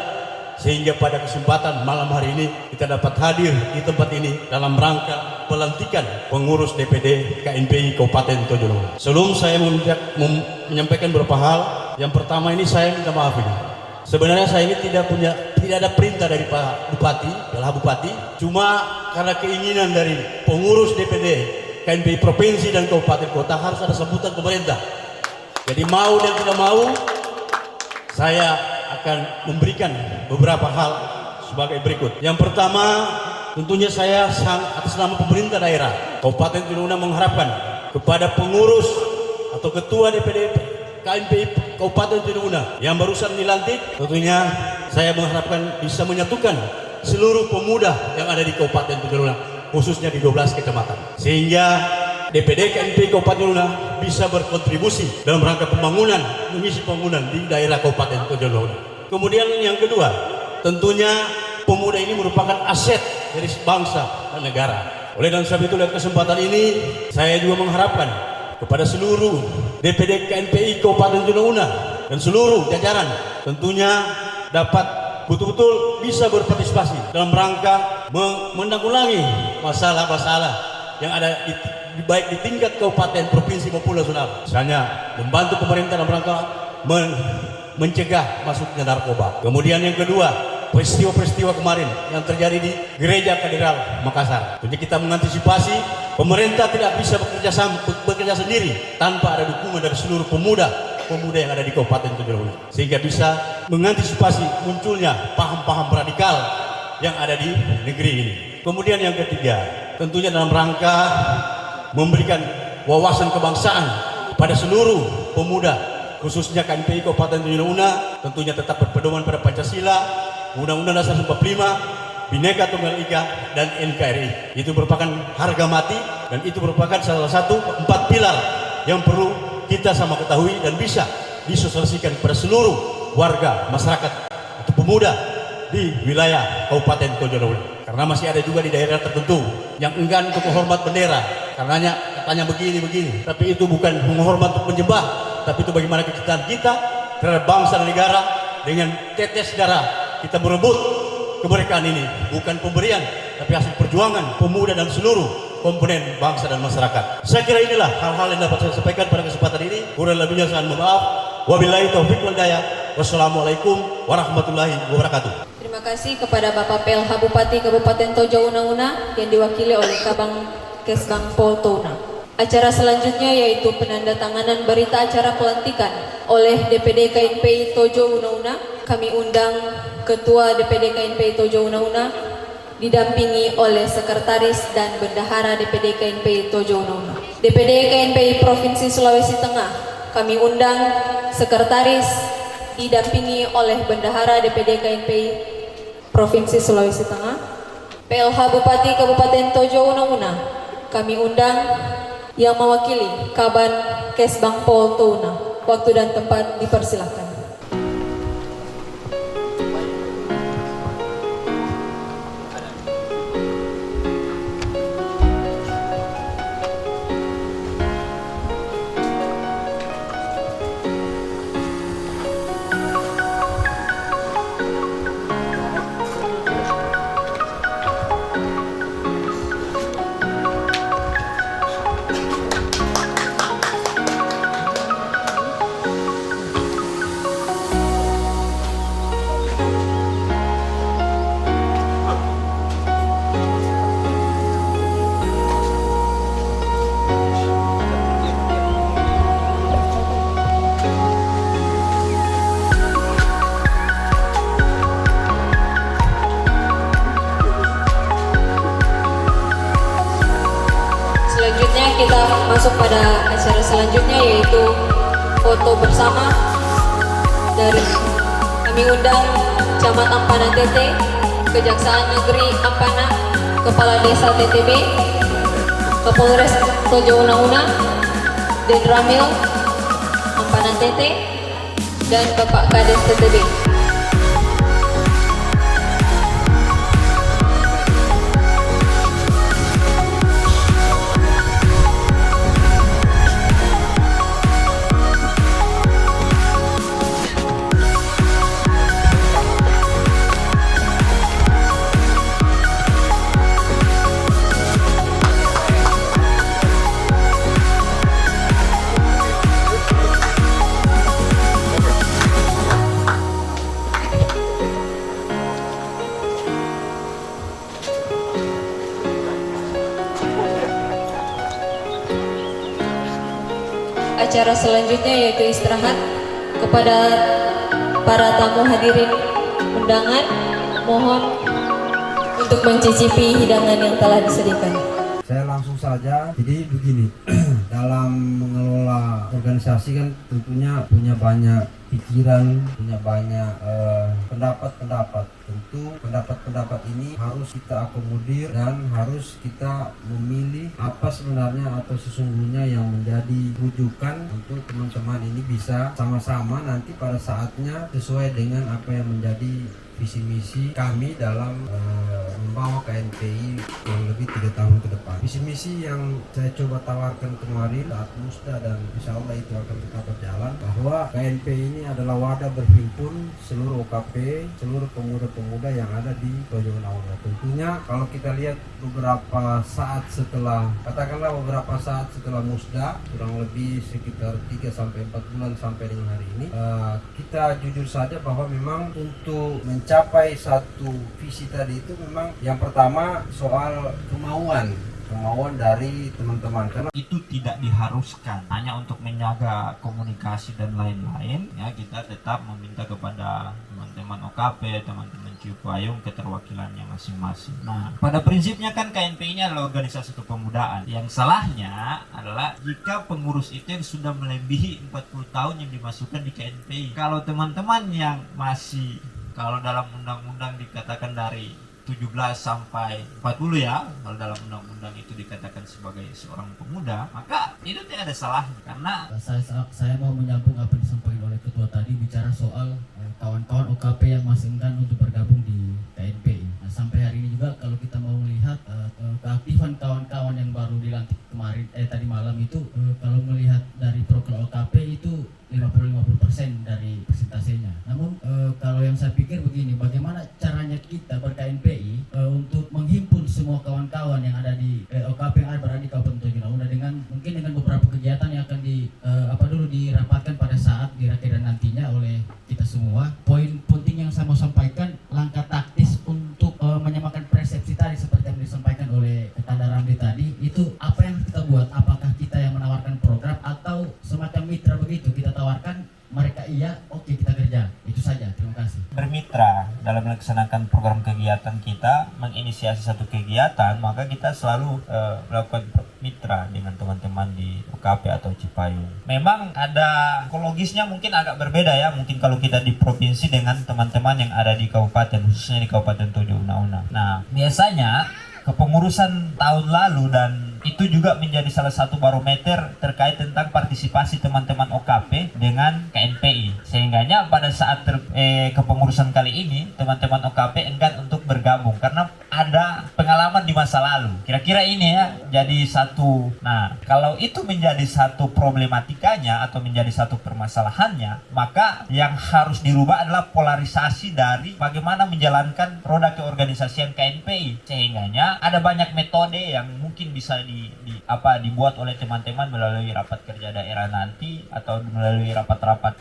sehingga pada kesempatan malam hari ini kita dapat hadir di tempat ini dalam rangka pelantikan pengurus DPD KNPI Kabupaten Tojo Una. Sebelum saya menyampaikan beberapa hal, yang pertama ini saya minta maaf ini. Sebenarnya saya ini tidak ada perintah dari Pak Bupati, PLH Bupati, cuma karena keinginan dari pengurus DPD KNPI Provinsi dan Kabupaten Kota harus ada sambutan pemerintah. Jadi mau dan tidak mau, saya akan memberikan beberapa hal sebagai berikut. Yang pertama, tentunya saya atas nama pemerintah daerah Kabupaten Tojo Una mengharapkan kepada pengurus atau ketua DPD KNPI Kabupaten Tojo Una yang barusan dilantik, tentunya saya mengharapkan bisa menyatukan seluruh pemuda yang ada di Kabupaten Tojo Una, khususnya di 12 kecamatan, sehingga DPD KNPI Kabupaten Tojo Una bisa berkontribusi dalam rangka pembangunan, mengisi pembangunan di daerah Kabupaten Tojo Una. Kemudian yang kedua, tentunya pemuda ini merupakan aset dari bangsa dan negara. Oleh dan sebab itu, lewat kesempatan ini saya juga mengharapkan kepada seluruh DPD KNPI Kabupaten Tojo Una dan seluruh jajaran tentunya dapat betul-betul bisa berpartisipasi dalam rangka menanggulangi masalah-masalah yang ada baik di tingkat kabupaten, provinsi maupun nasional. Misalnya membantu pemerintah dalam rangka mencegah masuknya narkoba. Kemudian yang kedua, peristiwa-peristiwa kemarin yang terjadi di Gereja Katedral Makassar. Jadi kita mengantisipasi, pemerintah tidak bisa bekerja sendiri tanpa ada dukungan dari seluruh pemuda yang ada di Kabupaten Tojo Una, sehingga bisa mengantisipasi munculnya paham-paham radikal yang ada di negeri ini. Kemudian yang ketiga, tentunya dalam rangka memberikan wawasan kebangsaan pada seluruh pemuda, khususnya KNPI Kabupaten Tojo Una, tentunya tetap berpedoman pada Pancasila, Undang-Undang Dasar 45, Bhinneka Tunggal Ika, dan NKRI. Itu merupakan harga mati, dan itu merupakan salah satu 4 pilar yang perlu kita sama ketahui dan bisa disosialisasikan kepada seluruh warga masyarakat atau pemuda di wilayah Kabupaten Tojo Una. Karena masih ada juga di daerah tertentu yang enggan untuk menghormat bendera, katanya begini, tapi itu bukan menghormat untuk menyembah, tapi itu bagaimana kecintaan kita terhadap bangsa dan negara. Dengan tetes darah kita merebut kemerdekaan ini, bukan pemberian, tapi hasil perjuangan pemuda dan seluruh komponen bangsa dan masyarakat. Saya kira inilah hal-hal yang dapat saya sampaikan pada kesempatan ini. Kurang lebihnya saya mohon maaf. Wabillahi taufiq wal hidayah. Wassalamualaikum warahmatullahi wabarakatuh. Terima kasih kepada Bapak PLH Bupati Kabupaten Tojo Una yang diwakili oleh Kabang Kesbang Pol Touna. Acara selanjutnya yaitu penandatanganan berita acara pelantikan oleh DPD KNPI Tojo Una. Kami undang Ketua DPD KNPI Tojo Una didampingi oleh Sekretaris dan Bendahara DPD KNPI Tojo Una. DPD KNPI Provinsi Sulawesi Tengah, kami undang Sekretaris didampingi oleh Bendahara DPD KNPI Provinsi Sulawesi Tengah. PLH Bupati Kabupaten Tojo Una, kami undang yang mewakili Kaban Kesbang Pol Touna. Waktu dan tempat dipersilakan. Kita masuk pada acara selanjutnya yaitu foto bersama dari kami undang Camat Ampana Tete, Kejaksaan Negeri Ampana, Kepala Desa TTB, Kapolres Tojo Una, Dedramil Ampana Tete, dan Bapak Kades TTB. Acara selanjutnya yaitu istirahat. Kepada para tamu hadirin undangan, mohon untuk mencicipi hidangan yang telah disediakan. Saya langsung saja. Jadi begini, dalam mengelola organisasi kan tentunya punya banyak pikiran, punya banyak pendapat-pendapat. Tentu pendapat-pendapat ini harus kita akomodir dan harus kita memilih apa sebenarnya atau sesungguhnya yang menjadi rujukan untuk teman-teman ini bisa sama-sama nanti pada saatnya sesuai dengan apa yang menjadi visi misi kami dalam membawa KNPI yang lebih 3 tahun ke depan. Visi misi yang saya coba tawarkan kemarin saat Musda dan insya Allah itu akan tetap berjalan, bahwa KNPI ini adalah wadah berhimpun seluruh OKP, seluruh pemuda-pemuda yang ada di Tojo Una. Tentunya kalau kita lihat beberapa saat setelah, katakanlah beberapa saat setelah Musda, kurang lebih sekitar 3-4 bulan sampai dengan hari ini, kita jujur saja bahwa memang untuk mencapai satu visi tadi itu memang yang pertama soal kemauan dari teman-teman, karena itu tidak diharuskan hanya untuk menjaga komunikasi dan lain-lain ya. Kita tetap meminta kepada teman-teman OKP, teman-teman Cipayung keterwakilannya masing-masing. Nah, pada prinsipnya kan KNPI ini adalah organisasi kepemudaan. Yang salahnya adalah jika pengurus itu yang sudah melebihi 40 tahun yang dimasukkan di KNPI. Kalau teman-teman yang masih, kalau dalam undang-undang dikatakan dari 17 sampai 40 ya, kalau dalam undang-undang itu dikatakan sebagai seorang pemuda, maka itu tidak ada salahnya. Karena saya mau menyambung apa yang disampaikan oleh ketua tadi, bicara soal kawan-kawan OKP yang masih enggan untuk bergabung di KNPI. Nah, sampai hari ini juga kalau kita mau melihat keaktifan kawan-kawan yang baru dilantik kemarin tadi malam itu, kalau melihat dari program OKP itu 50-50% dari persentasenya. Namun kalau yang saya pikir begini, bagaimana caranya kita ber-KNPI untuk menghimpun semua kawan-kawan yang ada di OKP yang berada di Kabupaten Tojo Una dengan mungkin dengan beberapa kegiatan yang akan dirapatkan pada saat di rakerda nantinya oleh kita semua. Poin penting yang saya mau sampaikan, langkah taktis untuk menyamakan persepsi tadi seperti yang disampaikan oleh Kanda Ramli tadi, itu apa yang kita buat? Apakah kita yang menawarkan program atau semacam mitra begitu kita tawarkan, mereka iya, oke kita kerja. Itu saja, terima kasih. bermitra dalam melaksanakan program kegiatan kita, menginisiasi satu kegiatan, maka kita selalu melakukan mitra dengan teman-teman di OKP atau Cipayung. Memang ada ekologisnya mungkin agak berbeda ya, mungkin kalau kita di provinsi dengan teman-teman yang ada di kabupaten, khususnya di Kabupaten Tojo Una. Nah, biasanya kepengurusan tahun lalu dan itu juga menjadi salah satu barometer terkait tentang partisipasi teman-teman OKP dengan KNPI. Sehingganya pada saat kepengurusan kali ini teman-teman OKP enggan untuk bergabung karena ada pengalaman di masa lalu. Kira-kira ini ya jadi satu. Nah, kalau itu menjadi satu problematikanya atau menjadi satu permasalahannya, maka yang harus dirubah adalah polarisasi dari bagaimana menjalankan roda keorganisasian KNPI. Sehingganya ada banyak metode yang mungkin bisa dibuat oleh teman-teman melalui rapat kerja daerah nanti atau melalui rapat-rapat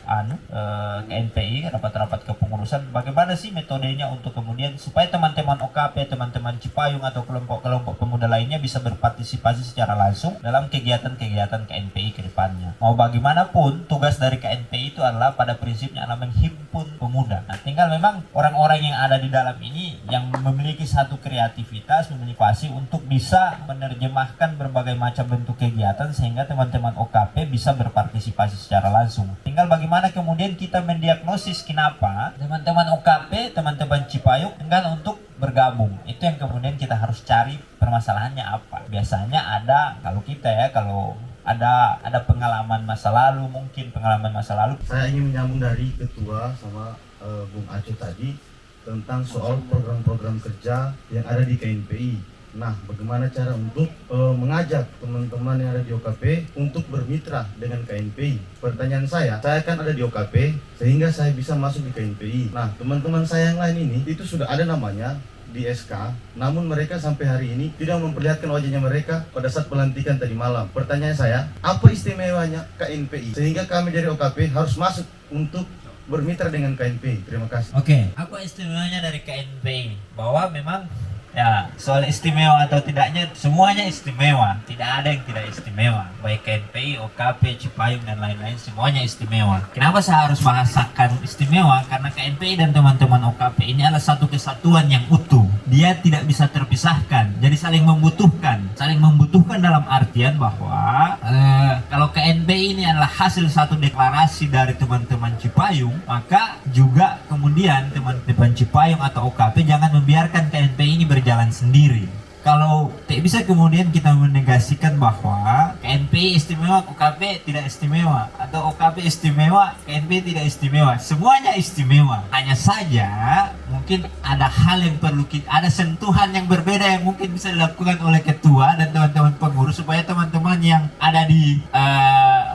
KNPI, rapat-rapat kepengurusan. Bagaimana sih metodenya untuk kemudian supaya teman-teman OKP, teman-teman Cipayung atau kelompok-kelompok pemuda lainnya bisa berpartisipasi secara langsung dalam kegiatan-kegiatan KNPI ke depannya. Mau bagaimanapun tugas dari KNPI itu adalah pada prinsipnya adalah menghimpun pemuda. Nah, tinggal memang orang-orang yang ada di dalam ini yang memiliki satu kreativitas, memiliki pasif untuk bisa menerjemahkan berbagai macam bentuk kegiatan sehingga teman-teman OKP bisa berpartisipasi secara langsung. Tinggal bagaimana kemudian kita mendiagnosis kenapa teman-teman OKP, teman-teman Cipayung enggan untuk bergabung. Itu yang kemudian kita harus cari permasalahannya apa. Biasanya ada, kalau kita ya, kalau ada pengalaman masa lalu, mungkin pengalaman masa lalu. Saya ingin menyambung dari ketua sama Bung Aco tadi tentang soal program-program kerja yang ada di KNPI. Nah, bagaimana cara untuk mengajak teman-teman yang ada di OKP untuk bermitra dengan KNPI? Pertanyaan saya kan ada di OKP sehingga saya bisa masuk di KNPI. Nah, teman-teman saya yang lain ini itu sudah ada namanya di SK, namun mereka sampai hari ini tidak memperlihatkan wajahnya mereka pada saat pelantikan tadi malam. Pertanyaan saya, apa istimewanya KNPI sehingga kami dari OKP harus masuk untuk bermitra dengan KNPI? Terima kasih. Oke, apa istimewanya dari KNPI? Bahwa memang ya, soal istimewa atau tidaknya, semuanya istimewa. Tidak ada yang tidak istimewa. Baik KNPI, OKP, Cipayung, dan lain-lain, semuanya istimewa. Kenapa saya harus bahasakan istimewa? Karena KNPI dan teman-teman OKP ini adalah satu kesatuan yang utuh. dia tidak bisa terpisahkan. Jadi saling membutuhkan dalam artian bahwa kalau KNPI ini adalah hasil satu deklarasi dari teman-teman Cipayung, maka juga kemudian teman-teman Cipayung atau OKP jangan membiarkan KNPI ini berjalan sendiri. Kalau tidak bisa kemudian kita menegasikan bahwa KNPI istimewa, OKP tidak istimewa, atau OKP istimewa, KNPI tidak istimewa. Semuanya istimewa. Hanya saja mungkin ada hal yang perlu ada sentuhan yang berbeda yang mungkin bisa dilakukan oleh ketua dan teman-teman pengurus supaya teman-teman yang ada di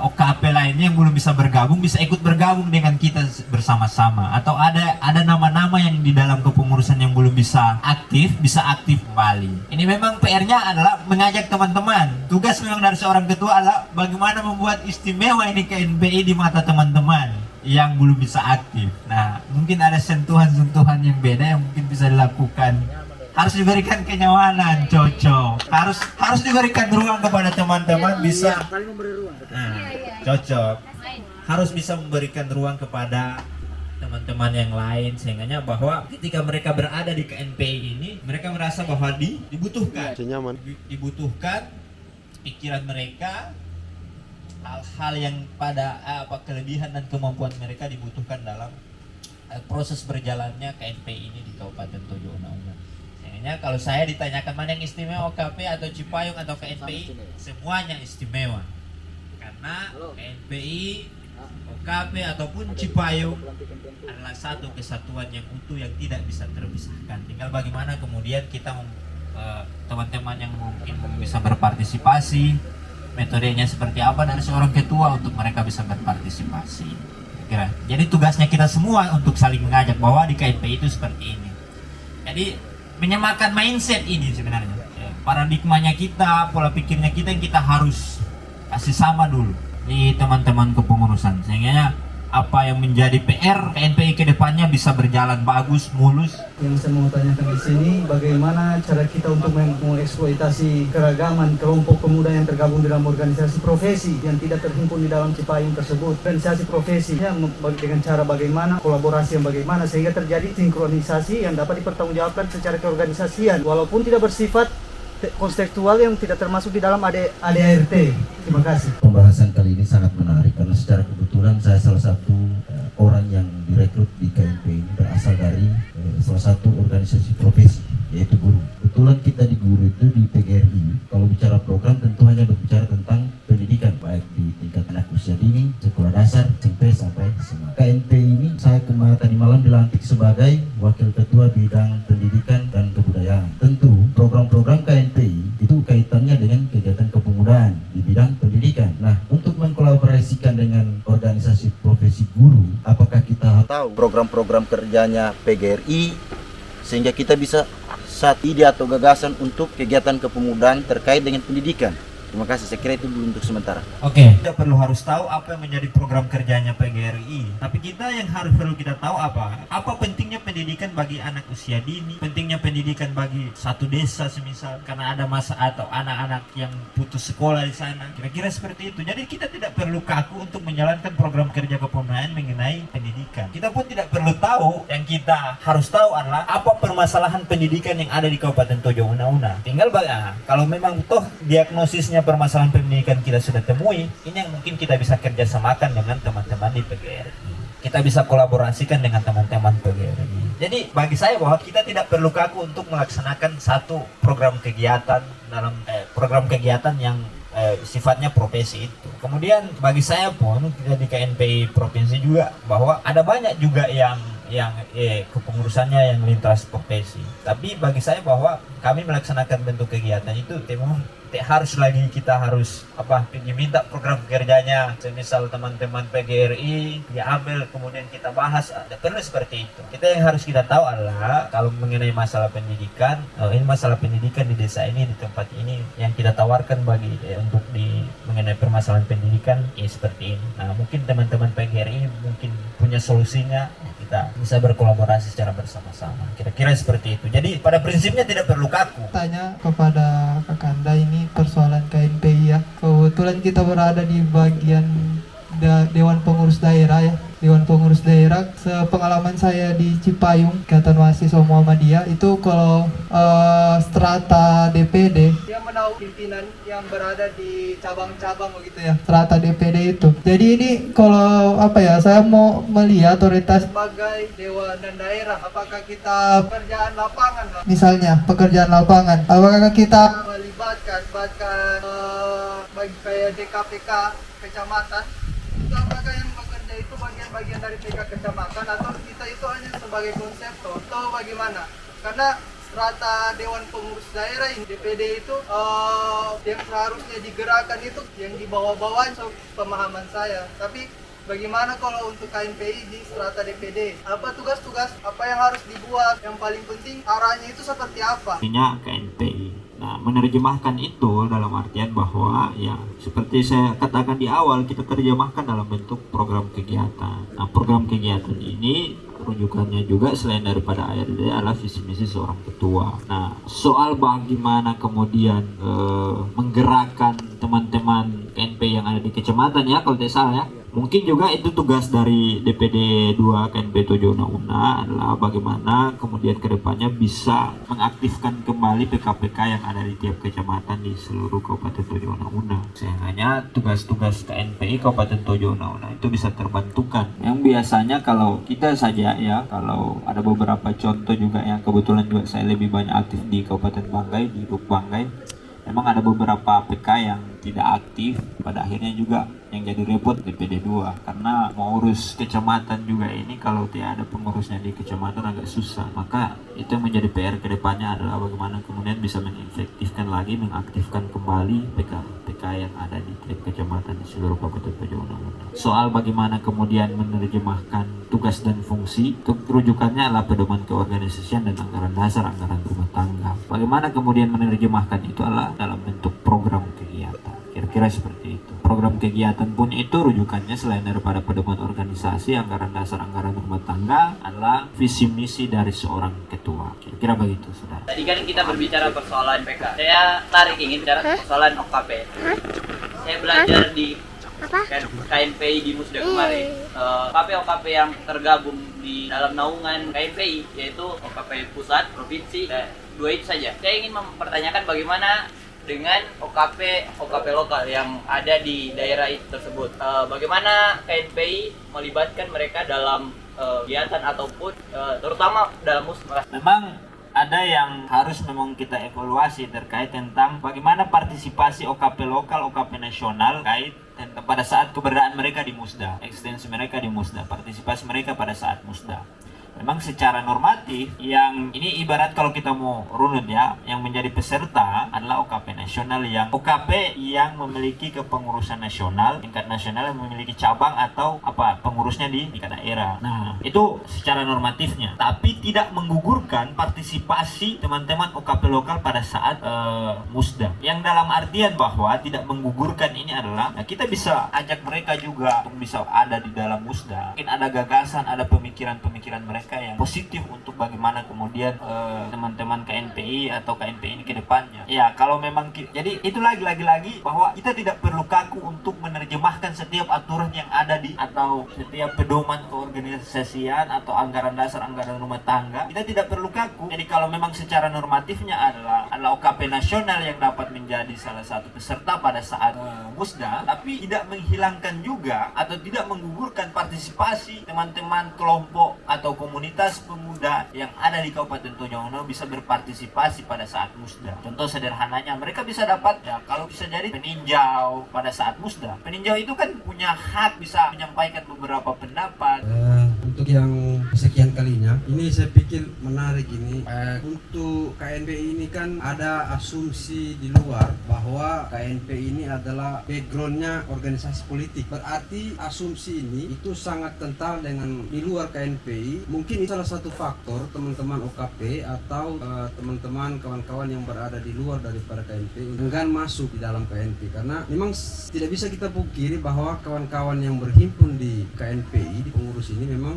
OKP lainnya yang belum bisa bergabung bisa ikut bergabung dengan kita bersama-sama, atau ada nama-nama yang di dalam kepengurusan yang belum bisa aktif kembali. Ini memang PR-nya adalah mengajak teman-teman. Tugas memang dari seorang ketua adalah bagaimana membuat istimewa ini KNPI di mata teman-teman yang belum bisa aktif. Nah, mungkin ada sentuhan-sentuhan yang beda yang mungkin bisa dilakukan. Harus diberikan kenyamanan, cocok. Harus diberikan ruang kepada teman-teman bisa. Cocok. Harus bisa memberikan ruang kepada teman-teman yang lain sehingga bahwa ketika mereka berada di KNPI ini mereka merasa bahwa dibutuhkan pikiran mereka, hal-hal yang pada kelebihan dan kemampuan mereka dibutuhkan dalam proses berjalannya KNPI ini di Kabupaten Tojo Una-Una. Sehingga kalau saya ditanyakan mana yang istimewa, OKP atau Cipayung atau KNPI, semuanya istimewa karena KNPI, OKP ataupun Cipayung adalah satu kesatuan yang utuh yang tidak bisa terpisahkan. Tinggal bagaimana kemudian kita teman-teman yang mungkin bisa berpartisipasi, metodenya seperti apa dari seorang ketua untuk mereka bisa berpartisipasi. Kira. Jadi tugasnya kita semua untuk saling mengajak bahwa di KNPI itu seperti ini. Jadi menyamakan mindset ini sebenarnya. Paradigmanya kita, pola pikirnya kita yang kita harus kasih sama dulu di teman-teman kepengurusan sehingga apa yang menjadi PR KNPI ke depannya bisa berjalan bagus, mulus. Yang saya mau tanyakan di sini, bagaimana cara kita untuk mengeksploitasi keragaman kelompok pemuda yang tergabung dalam organisasi profesi yang tidak terhimpun di dalam Cipayung tersebut. Organisasi profesi ya, dengan cara bagaimana, kolaborasi yang bagaimana sehingga terjadi sinkronisasi yang dapat dipertanggungjawabkan secara keorganisasian walaupun tidak bersifat konseptual yang tidak termasuk di dalam ADART. Terima kasih. Pembahasan kali ini sangat menarik karena secara kebetulan saya salah satu orang yang direkrut di KNPI ini berasal dari salah satu organisasi profesi yaitu guru. Kebetulan kita di guru itu di PGRI kalau bicara program tentu hanya berbicara tentang pendidikan baik di tingkat anak usia dini, sekolah dasar, SMP sampai SMA. KNPI ini saya kemarin tadi malam dilantik sebagai wakil ketua bidang pendidikan dan kebudayaan. Tentu program-program KNPI itu kaitannya dengan kegiatan kepemudaan di bidang pendidikan. Nah, untuk mengkolaborasikan dengan organisasi profesi guru, apakah kita tahu program-program kerjanya PGRI sehingga kita bisa saat ide atau gagasan untuk kegiatan kepemudaan terkait dengan pendidikan? Terima kasih, saya kira itu dulu untuk sementara. Oke. Kita harus tahu apa yang menjadi program kerjanya PGRI. Tapi kita yang perlu kita tahu apa pentingnya pendidikan bagi anak usia dini, pentingnya pendidikan bagi satu desa semisal karena ada masa atau anak-anak yang putus sekolah di sana. Kira-kira seperti itu. Jadi kita tidak perlu kaku untuk menjalankan program kerja kepemudaan mengenai pendidikan. Kita pun tidak perlu tahu, yang kita harus tahu adalah apa permasalahan pendidikan yang ada di Kabupaten Tojo Una-Una. Tinggal kalau memang toh diagnosisnya permasalahan pendidikan kita sudah temui, ini yang mungkin kita bisa kerjasamakan dengan teman-teman di PGRI. Kita bisa kolaborasikan dengan teman-teman PGRI. Jadi bagi saya bahwa kita tidak perlu kaku untuk melaksanakan satu program kegiatan dalam program kegiatan yang sifatnya profesi itu. Kemudian bagi saya pun kita di KNPI provinsi juga bahwa ada banyak juga yang kepengurusannya yang lintas profesi. Tapi bagi saya bahwa kami melaksanakan bentuk kegiatan itu kita harus diminta program kerjanya, semisal teman-teman PGRI diambil kemudian kita bahas, ada perlu seperti itu. Yang harus kita tahu adalah kalau mengenai masalah pendidikan, ini masalah pendidikan di desa ini, di tempat ini yang kita tawarkan untuk mengenai permasalahan pendidikan seperti ini. Nah, mungkin teman-teman PGRI mungkin punya solusinya, kita bisa berkolaborasi secara bersama-sama. Kira-kira seperti itu. Jadi pada prinsipnya tidak perlu kaku. Tanya kepada Kakanda ini persoalan KNPI ya. Kebetulan kita berada di bagian Dewan Pengurus Daerah ya. Dewan Pengurus Daerah. Sepengalaman saya di Cipayung, Ikatan Mahasiswa Muhammadiyah, itu kalau strata DPD, dia menaungi pimpinan yang berada di cabang-cabang begitu ya, strata DPD itu. Jadi ini kalau saya mau melihat otoritas sebagai dewan dan daerah, apakah kita pekerjaan lapangan, misalnya pekerjaan lapangan, apakah kita melibatkan bagi kayak DKPK kecamatan, itu apakah yang bekerja itu bagian-bagian dari PK kecamatan, atau kita itu hanya sebagai konseptor atau bagaimana? Karena strata Dewan Pengurus Daerah ini, DPD itu yang seharusnya digerakkan itu yang di bawah-bawah, pemahaman saya. Tapi bagaimana kalau untuk KNPI di strata DPD? Apa tugas-tugas, apa yang harus dibuat? Yang paling penting arahnya itu seperti apa? Artinya KNPI. Nah, menerjemahkan itu dalam artian bahwa ya seperti saya katakan di awal, kita terjemahkan dalam bentuk program kegiatan. Nah, program kegiatan ini rujukannya juga selain daripada ARD adalah visi misi seorang ketua. Nah, soal bagaimana kemudian menggerakkan teman-teman KNPI yang ada di kecamatan ya, kalau tidak salah ya, mungkin juga itu tugas dari DPD 2 KNPI Tojo Una adalah bagaimana kemudian kedepannya bisa mengaktifkan kembali PKPK yang ada di tiap kecamatan di seluruh Kabupaten Tojo Una. Sehingga tugas-tugas KNPI Kabupaten Tojo Una itu bisa terbantukan. Yang biasanya kalau kita saja ya, kalau ada beberapa contoh juga yang kebetulan juga saya lebih banyak aktif di Kabupaten Banggai, di Ruk Banggai, memang ada beberapa PK yang tidak aktif, pada akhirnya juga yang jadi repot DPD 2 karena mau urus kecamatan juga ini kalau tidak ada pengurusnya di kecamatan agak susah. Maka itu yang menjadi PR kedepannya adalah bagaimana kemudian bisa mengefektifkan lagi, mengaktifkan kembali PK yang ada di tiap kecamatan di seluruh Kabupaten Tojo Una. Soal bagaimana kemudian menerjemahkan tugas dan fungsi, itu rujukannya adalah pedoman keorganisasian dan anggaran dasar, anggaran rumah tangga. Bagaimana kemudian menerjemahkan itu adalah dalam bentuk program kegiatan. Kira-kira seperti itu. Program kegiatan pun itu rujukannya selain daripada pedoman organisasi, anggaran dasar, anggaran rumah tangga adalah visi misi dari seorang ketua. Kira-kira begitu, saudara. Tadi kan kita berbicara persoalan PK. Saya ingin bicara persoalan OKP. Saya belajar di KNPI di Musda kemarin. OKP yang tergabung di dalam naungan KNPI yaitu OKP pusat, provinsi, dua itu saja. Saya ingin mempertanyakan bagaimana dengan OKP lokal yang ada di daerah tersebut. Bagaimana KNPI melibatkan mereka dalam kegiatan ataupun terutama dalam musrah? Memang ada yang harus memang kita evaluasi terkait tentang bagaimana partisipasi OKP lokal, OKP nasional terkait tentang pada saat keberadaan mereka di Musda, ekstensi mereka di Musda, partisipasi mereka pada saat Musda. Memang secara normatif yang ini ibarat kalau kita mau runut ya, yang menjadi peserta adalah OKP nasional yang memiliki kepengurusan nasional, tingkat nasional yang memiliki cabang atau pengurusnya di tingkat daerah. Nah, itu secara normatifnya, tapi tidak menggugurkan partisipasi teman-teman OKP lokal pada saat Musda. Yang dalam artian bahwa tidak menggugurkan ini adalah kita bisa ajak mereka juga untuk bisa ada di dalam Musda. Mungkin ada gagasan, ada pemikiran-pemikiran mereka yang positif untuk bagaimana kemudian teman-teman KNPI atau KNPI ini ke depannya. Ya, kalau memang jadi itu lagi-lagi bahwa kita tidak perlu kaku untuk menerjemahkan setiap aturan yang ada atau setiap pedoman keorganisasian atau anggaran dasar, anggaran rumah tangga. Kita tidak perlu kaku. Jadi kalau memang secara normatifnya adalah OKP nasional yang dapat menjadi salah satu peserta pada saat Musda, tapi tidak menghilangkan juga atau tidak menggugurkan partisipasi teman-teman kelompok atau komunitas pemuda yang ada di Kabupaten Tojo Una bisa berpartisipasi pada saat Musda. Contoh sederhananya, mereka bisa dapat ya kalau bisa jadi peninjau pada saat Musda. Peninjau itu kan punya hak bisa menyampaikan beberapa pendapat. Untuk yang sekian kalinya, ini saya pikir menarik ini. Untuk KNPI ini kan ada asumsi di luar bahwa KNPI ini adalah backgroundnya organisasi politik. Berarti asumsi ini itu sangat kental dengan di luar KNPI. Mungkin itu salah satu faktor teman-teman OKP atau teman-teman kawan-kawan yang berada di luar daripada KNPI enggan masuk di dalam KNPI, karena memang tidak bisa kita pungkiri bahwa kawan-kawan yang berhimpun di KNPI, di pengurus ini memang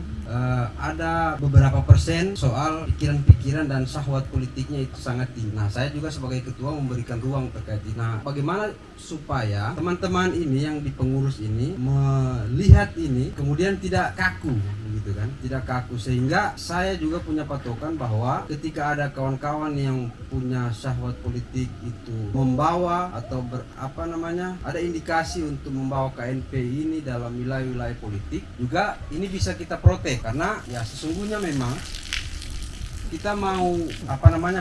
ada beberapa persen soal pikiran-pikiran dan syahwat politiknya itu sangat tinggi. Nah, saya juga sebagai ketua memberikan ruang terkait ini. Nah, bagaimana supaya teman-teman ini yang di pengurus ini melihat ini kemudian tidak kaku, gitu kan? Tidak kaku, sehingga saya juga punya patokan bahwa ketika ada kawan-kawan yang punya syahwat politik itu membawa atau ada indikasi untuk membawa KNP ini dalam wilayah-wilayah politik, juga ini bisa kita protek karena ya sesungguhnya memang kita mau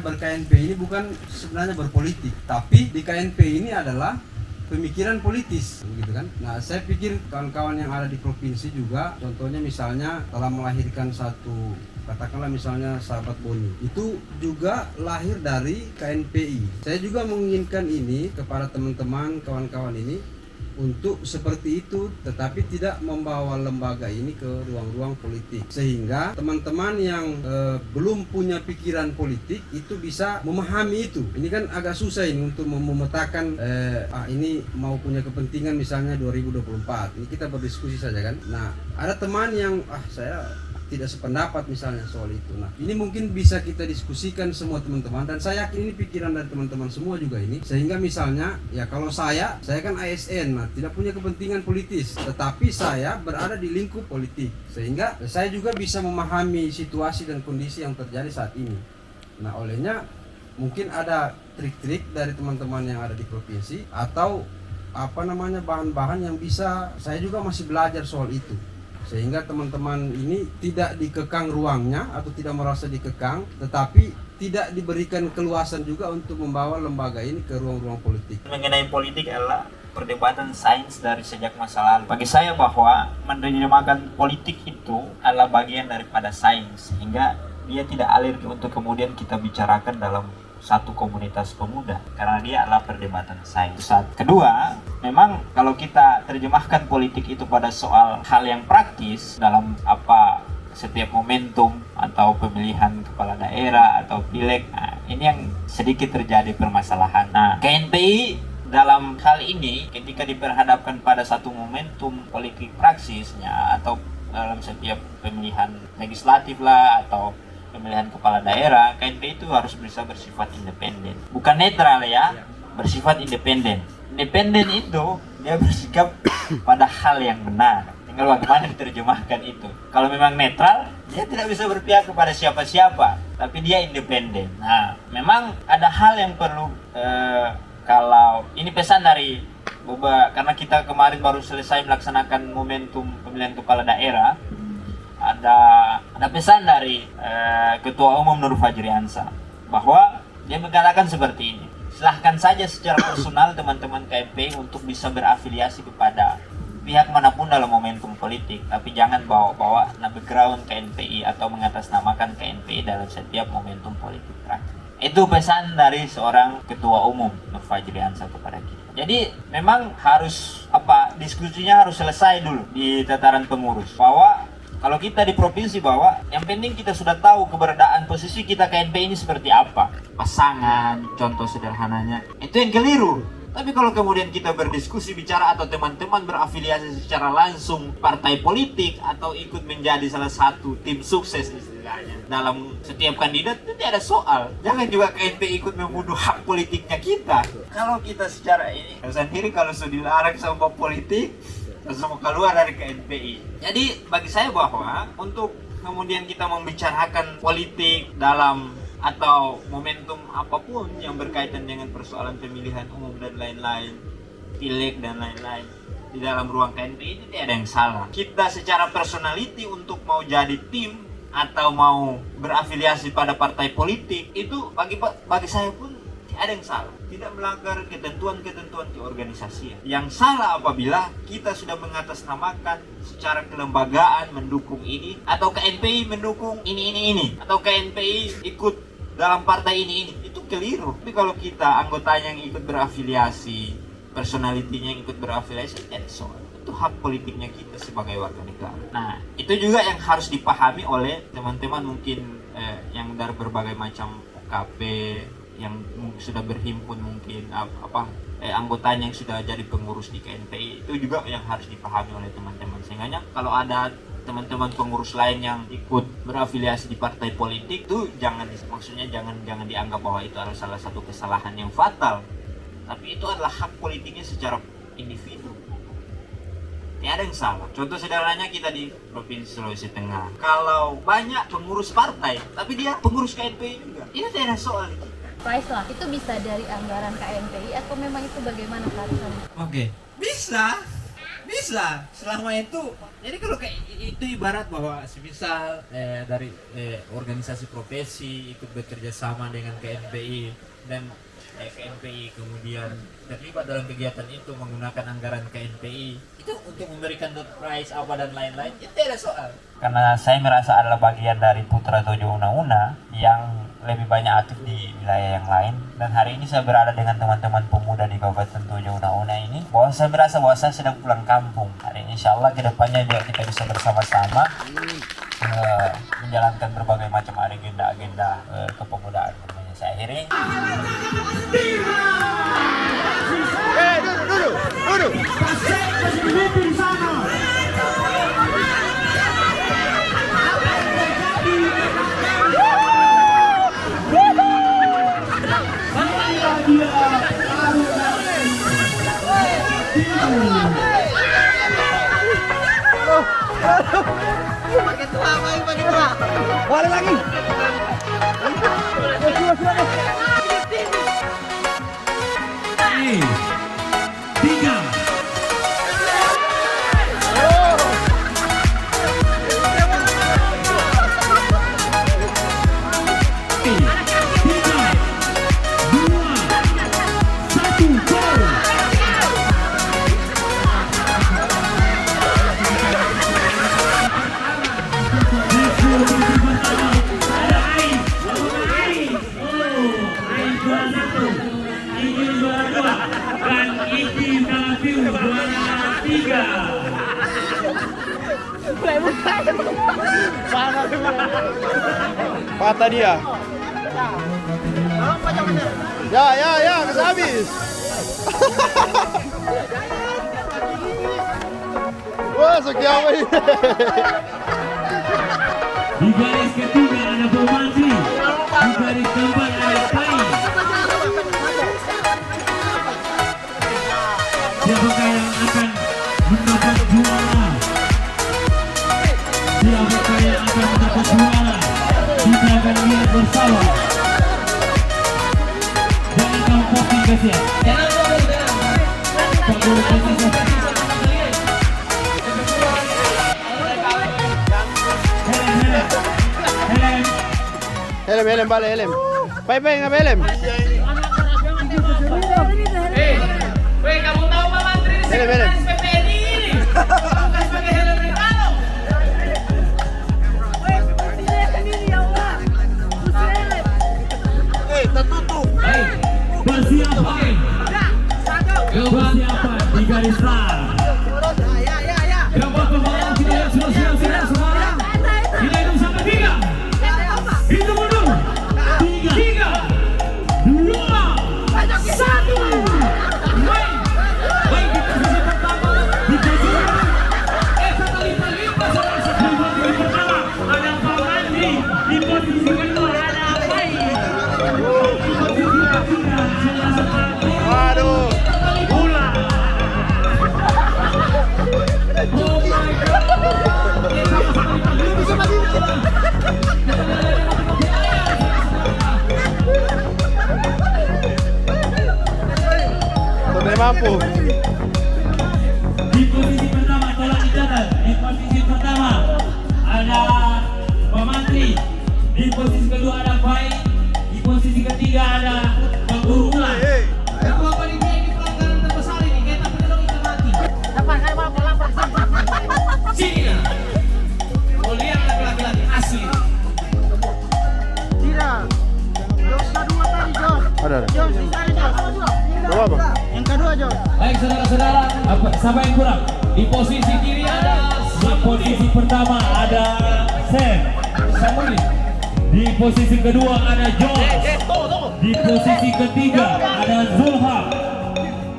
ber-KNP ini bukan sebenarnya berpolitik, tapi di KNP ini adalah pemikiran politis, gitu kan. Nah, saya pikir kawan-kawan yang ada di provinsi juga, contohnya misalnya telah melahirkan satu, katakanlah misalnya sahabat Boni, itu juga lahir dari KNPI. Saya juga menginginkan ini kepada teman-teman, kawan-kawan ini untuk seperti itu, tetapi tidak membawa lembaga ini ke ruang-ruang politik, sehingga teman-teman yang belum punya pikiran politik itu bisa memahami itu. Ini kan agak susah ini untuk memetakan ini mau punya kepentingan misalnya 2024. Ini kita berdiskusi saja kan. Nah, ada teman yang saya tidak sependapat misalnya soal itu. Nah, ini mungkin bisa kita diskusikan semua teman-teman, dan saya yakin ini pikiran dari teman-teman semua juga ini, sehingga misalnya ya kalau saya kan ASN, nah, tidak punya kepentingan politis, tetapi saya berada di lingkup politik, sehingga saya juga bisa memahami situasi dan kondisi yang terjadi saat ini. Nah, olehnya mungkin ada trik-trik dari teman-teman yang ada di provinsi atau bahan-bahan yang bisa, saya juga masih belajar soal itu, sehingga teman-teman ini tidak dikekang ruangnya atau tidak merasa dikekang, tetapi tidak diberikan keluasan juga untuk membawa lembaga ini ke ruang-ruang politik. Mengenai politik adalah perdebatan sains dari sejak masa lalu. Bagi saya bahwa menerjemahkan politik itu adalah bagian daripada sains, sehingga dia tidak alergi untuk kemudian kita bicarakan dalam satu komunitas pemuda, karena dia adalah perdebatan sains. Kedua, memang kalau kita terjemahkan politik itu pada soal hal yang praktis dalam setiap momentum atau pemilihan kepala daerah atau pileg, ini yang sedikit terjadi permasalahan. Nah, KNPI dalam hal ini ketika diperhadapkan pada satu momentum politik praksisnya atau dalam setiap pemilihan legislatif lah atau pemilihan kepala daerah, KNPI itu harus bisa bersifat independen, bukan netral ya, bersifat independen. Independen itu dia bersikap pada hal yang benar, tinggal bagaimana diterjemahkan itu. Kalau memang netral, dia tidak bisa berpihak kepada siapa-siapa, tapi dia independen. Nah, memang ada hal yang perlu kalau ini pesan dari karena kita kemarin baru selesai melaksanakan momentum pemilihan kepala daerah, ada pesan dari Ketua Umum Nur Fajriansyah bahwa dia mengatakan seperti ini: silahkan saja secara personal teman-teman KNPI untuk bisa berafiliasi kepada pihak manapun dalam momentum politik, tapi jangan bawa-bawa background KNPI atau mengatasnamakan KNPI dalam setiap momentum politik praktis. Itu pesan dari seorang Ketua Umum Nur Fajriansyah kepada kita. Jadi memang harus diskusinya harus selesai dulu di tataran pengurus, bahwa kalau kita di provinsi bahwa yang penting kita sudah tahu keberadaan posisi kita KNPI ini seperti apa. Pasangan, contoh sederhananya. Itu yang keliru. Tapi kalau kemudian kita berdiskusi bicara atau teman-teman berafiliasi secara langsung partai politik atau ikut menjadi salah satu tim sukses istilahnya dalam setiap kandidat, itu tidak ada soal. Jangan juga KNPI ikut membunuh hak politiknya kita. Kalau kita secara ini sendiri kalau sudah dilarang sama politik, semua keluar dari KNPI. Jadi bagi saya bahwa untuk kemudian kita membicarakan politik dalam atau momentum apapun yang berkaitan dengan persoalan pemilihan umum dan lain-lain, pileg dan lain-lain di dalam ruang KNPI itu tidak ada yang salah. Kita secara personality untuk mau jadi tim atau mau berafiliasi pada partai politik itu bagi saya pun ada yang salah, tidak melanggar ketentuan-ketentuan keorganisasian. Yang salah apabila kita sudah mengatasnamakan secara kelembagaan mendukung ini, atau KNPI mendukung ini, atau KNPI ikut dalam partai ini, itu keliru. Tapi kalau kita anggotanya yang ikut berafiliasi, personalitinya yang ikut berafiliasi, tidak soal. Itu hak politiknya kita sebagai warga negara. Nah, itu juga yang harus dipahami oleh teman-teman mungkin yang dari berbagai macam OKP, yang sudah berhimpun mungkin anggotanya yang sudah jadi pengurus di KNPI, itu juga yang harus dipahami oleh teman-teman, sehingga kalau ada teman-teman pengurus lain yang ikut berafiliasi di partai politik itu jangan dianggap bahwa itu adalah salah satu kesalahan yang fatal. Tapi itu adalah hak politiknya secara individu. Tidak ada yang salah. Contoh sederhananya kita di Provinsi Sulawesi Tengah. Kalau banyak pengurus partai, tapi dia pengurus KNPI juga. Ini tidak ada soal. Price lah, itu bisa dari anggaran KNPI atau memang itu bagaimana keharusannya? Oke, bisa. Selama itu, jadi kalau kayak itu ibarat bahwa semisal dari organisasi profesi ikut bekerja sama dengan KNPI dan KNPI kemudian terlibat dalam kegiatan itu menggunakan anggaran KNPI itu untuk memberikan door prize apa dan lain-lain, itu tidak ada soal. Karena saya merasa adalah bagian dari Putra Tojo Una-Una yang lebih banyak aktif di wilayah yang lain, dan hari ini saya berada dengan teman-teman pemuda di Kabupaten Tojo Una-Una ini, bahwa saya merasa bahwa saya sedang pulang kampung. Hari ini insya Allah kedepannya juga kita bisa bersama-sama menjalankan berbagai macam agenda-agenda kepemudaan. Saya akhiri. Duduk. Pakai tua. Boleh lagi. Tiga. Patah dia. Ya, bisa habis. Wah, sekian. Di garis ketiga ada Bomandri. Di garis keempat ada Pai. Siapakah yang akan mendapat juara? Siapakah yang akan mendapat juara? Kita akan lihat bersama. Jangan kamu posting guys ya. Pak Guru posting. Helm balik helm. Pai ngapa helm? Weh, kamu tahu Pak Menteri di sekretaris PPNI ini? Bukan sebagai helm Ricardo. Tertutup. Persiapan di garis start. Gambar pembalap sudah siap semua. Kita hitung sampai 3. Hitung mundur. 3, 2, 1. Baik di posisi pertama. Di posisi pertama ada Pak Mandri. Di posisi kedua ada Pai. Waduh, bola. Oh my God. Bisa mati. Tidak mampu. Di posisi pertama tolong dicatat. Di posisi pertama ada Pak Menteri. Di posisi kedua ada Pai. Di posisi ketiga ada Pak Guru Ulang. Ketua panitia ini pelanggaran terbesar ini. Kita penolong ikan mati. Dapat kan lapor. Sini lah. Mau lihat laki-laki asli. Tidak. Jos kedua tadi Jos. Ada. Jos di sana Jos. Apa? Yang kedua Jos. Baik saudara-saudara, siapa yang kurang? Di posisi kiri ada. Di posisi pertama ada Samuel. Di posisi kedua ada George. Di posisi ketiga ada Zulham.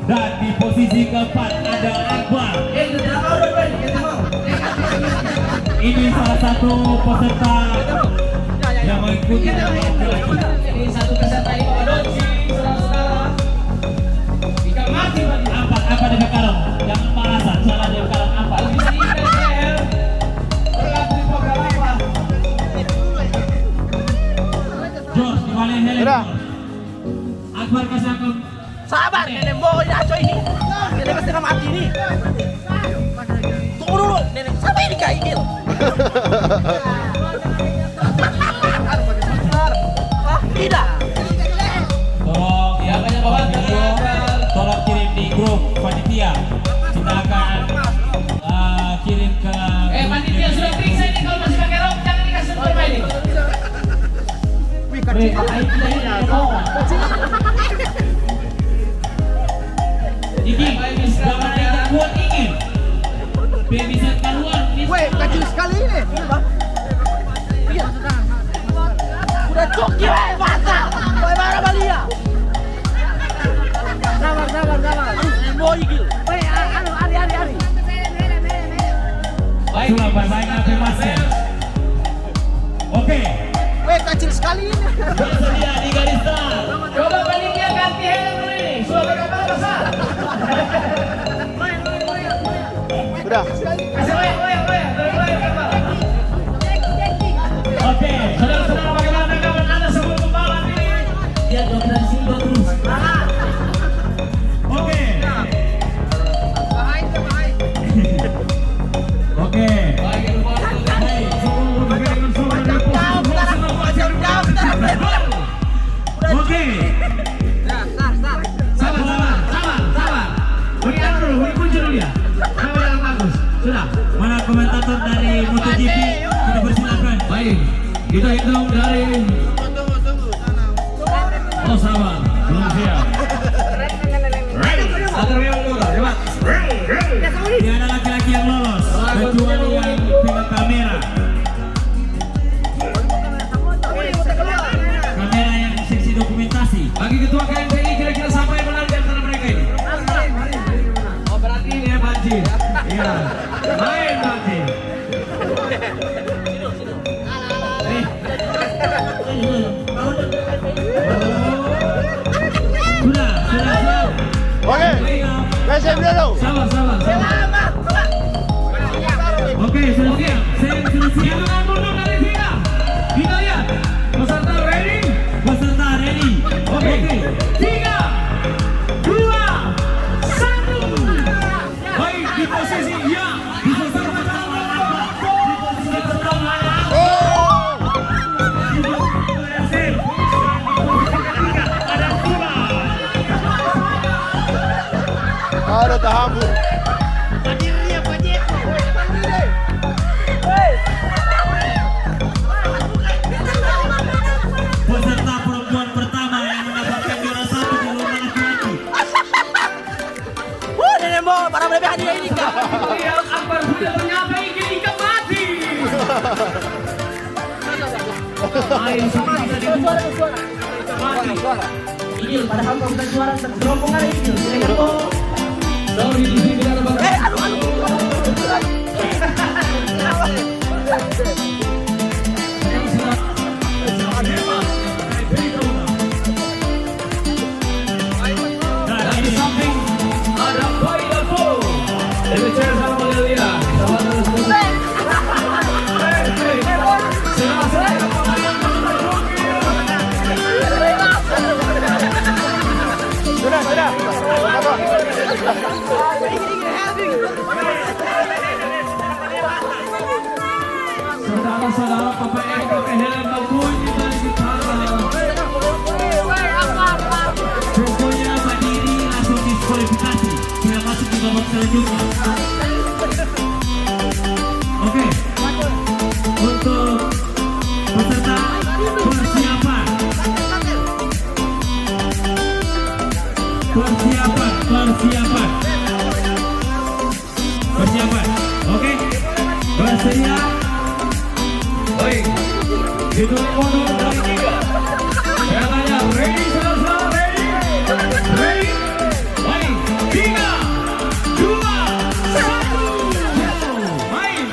Dan di posisi keempat ada Akbar. Ini salah satu peserta yang mengikuti Ini satu peserta ini Bapak Doci, saudara-saudara. Jika mati bagi apa di Bekarong? Jangan malasan, salah di Bekarong apa? bisa di IPCL berlaku di program apa? George, diwali Helen. Akbar kasih aku. Sabar, nenek bawa Aco ini. Nenek pasti akan mati nih. Tunggu dulu, nenek sampai ini kayak gini. Tidak. Tolong ya banyak tolong kirim di grup panitia. Kita akan kirim ke Panitia sudah periksa ini kalau masih pakai rok jangan dikasih forma ini. Ini jangan kita buat ingin. Biar bisa keluar. Weh, kecil sekali ini. Udah coki weh, mata. Weh, mana Balia? Sabar. Mau igil. Weh, ari. Sudah baik afirmasi. Oke. Weh, kecil sekali ini. Bersedia di garis start. Coba panitia ganti helm ini. Sudah kapal besar. Sudah. Kasih weh. Kapal. Oke, saudara-saudara bagaimana kawan Anda sebelum pembalap ini? Ya, dokter sini terus. Oke. Oke. Oke. Sabar. Beri kunci dulu ya. Kamera yang bagus. Sudah. Mana komentator dari MotoGP? Kita persilakan. Baik. Kita hitung dari. Oh sabar. Belum siap. Tidak ada laki-laki yang lolos kecuali yang pegang kamera. Kamera yang seksi dokumentasi. Bagi ketua KNPI kira-kira siapa yang menang di antara mereka ini? Oh berarti ini ya Banci. Iya. Main Banci. Sudah. Oke. Saya dulu. Sabar. Oke, sudah siap. Saya sudah siap. Hitungan mundur dari Vina. Kita lihat. Peserta ready. Oke. 3, 2, 1. Baik, di posisi ya. Di posisi pertama. Ada tahambur. Peserta perempuan pertama yang mendapatkan juara 1 di lomba laki-laki. Nenek mau para lebih hadiah ini kak. Yang Akbar sudah menyapa Ika mati. Ayo semua bisa dibuat. Ini pada hamba bukan suara rombongan ini. Sorry di sini ada bang. Aduh. Dari samping Ada Boy Davo. Ini cewek sama Madelia. Sudah. saudara-saudara Papa Eko pakai helm berbunyi dari gitara. Pokoknya berdiri langsung diskualifikasi. Tidak masuk di babak selanjutnya. Oke. Untuk peserta persiapan. Oke. Bersedia. Baik. Hitung mundur dari 3. Jalannya ready, saudara-saudara, ready. Ready. Baik. 3, 2, 1. Main.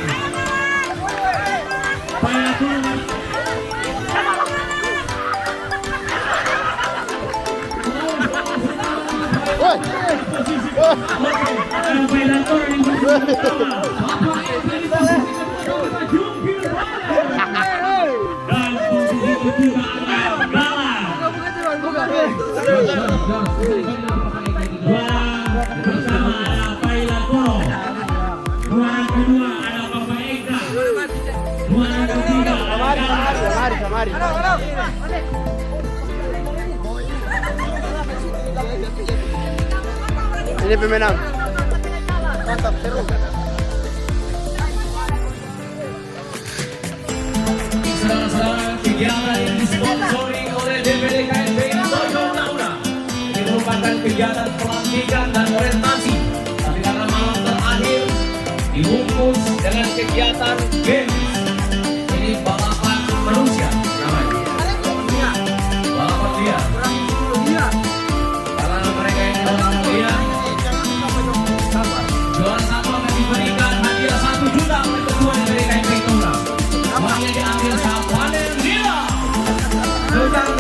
Ini pemenang. Mantap, seru. Saudara-saudara, kegiatan yang disponsori oleh DPD KNPI Tojo Nauna. Ini merupakan kegiatan pelantikan dan orientasi. Tapi karena malam terakhir dibungkus dengan kegiatan games. Ini balapan manusia namanya. Balapan liar. Karena mereka yang balapan liar, juara satu akan diberikan hadiah 1 juta oleh ketua DPD KNPI Nauna. Uangnya diambil sama Panen Lila. Tukang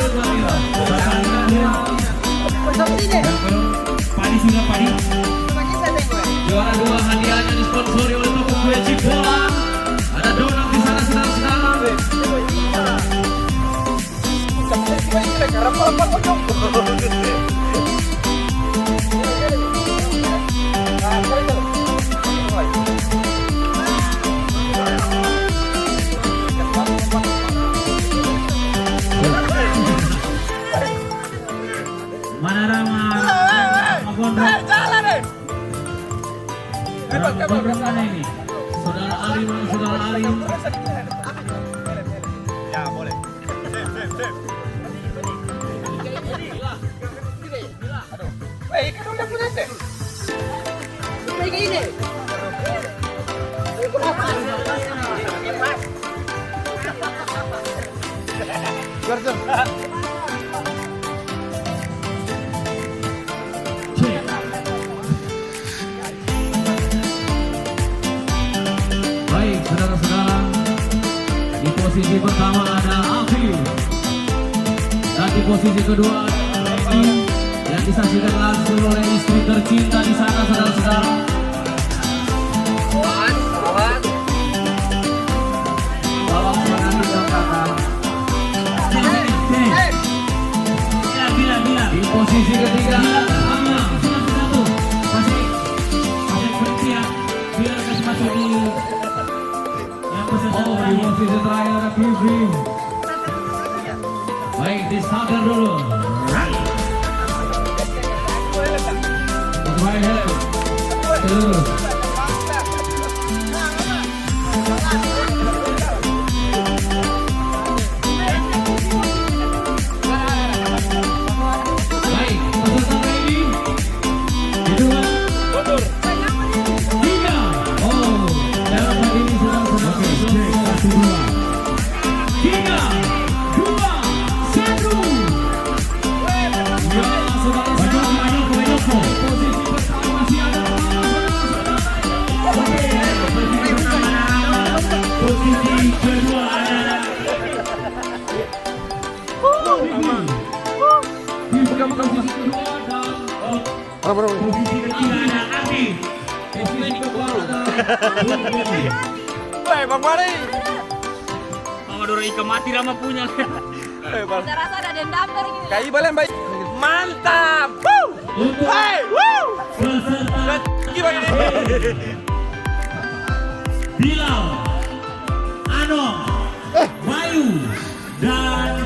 Lila. Padi sudah padi. Juara 2 hadiahnya disponsori oleh toko kue Cipola. Ada donat di sana saudara-saudara. Mana Rama? Gondrong mana ini? Saudara Alim, saudara Alim. Ya boleh. Kan udah punya deh. Kayak gini. Baik, saudara-saudara, di posisi pertama ada Afif dan di posisi kedua ada Remy yang disaksikan langsung oleh istri tercinta di sana, saudara-saudara. Tolong mengambil dong kakak. Di posisi ketiga masih berhenti ya, biar kasih masuk di yang peserta. Di posisi terakhir ada Bibi. Baik, disabar dulu. Baik, terus. Bang Mari. Mama Dora ikan mati Rama punya. Saya rasa ada dendam dari gini. Kayak balen baik. Mantap. Woo! Hey, woo! Gimana ini? Bilal, Anom, Bayu, dan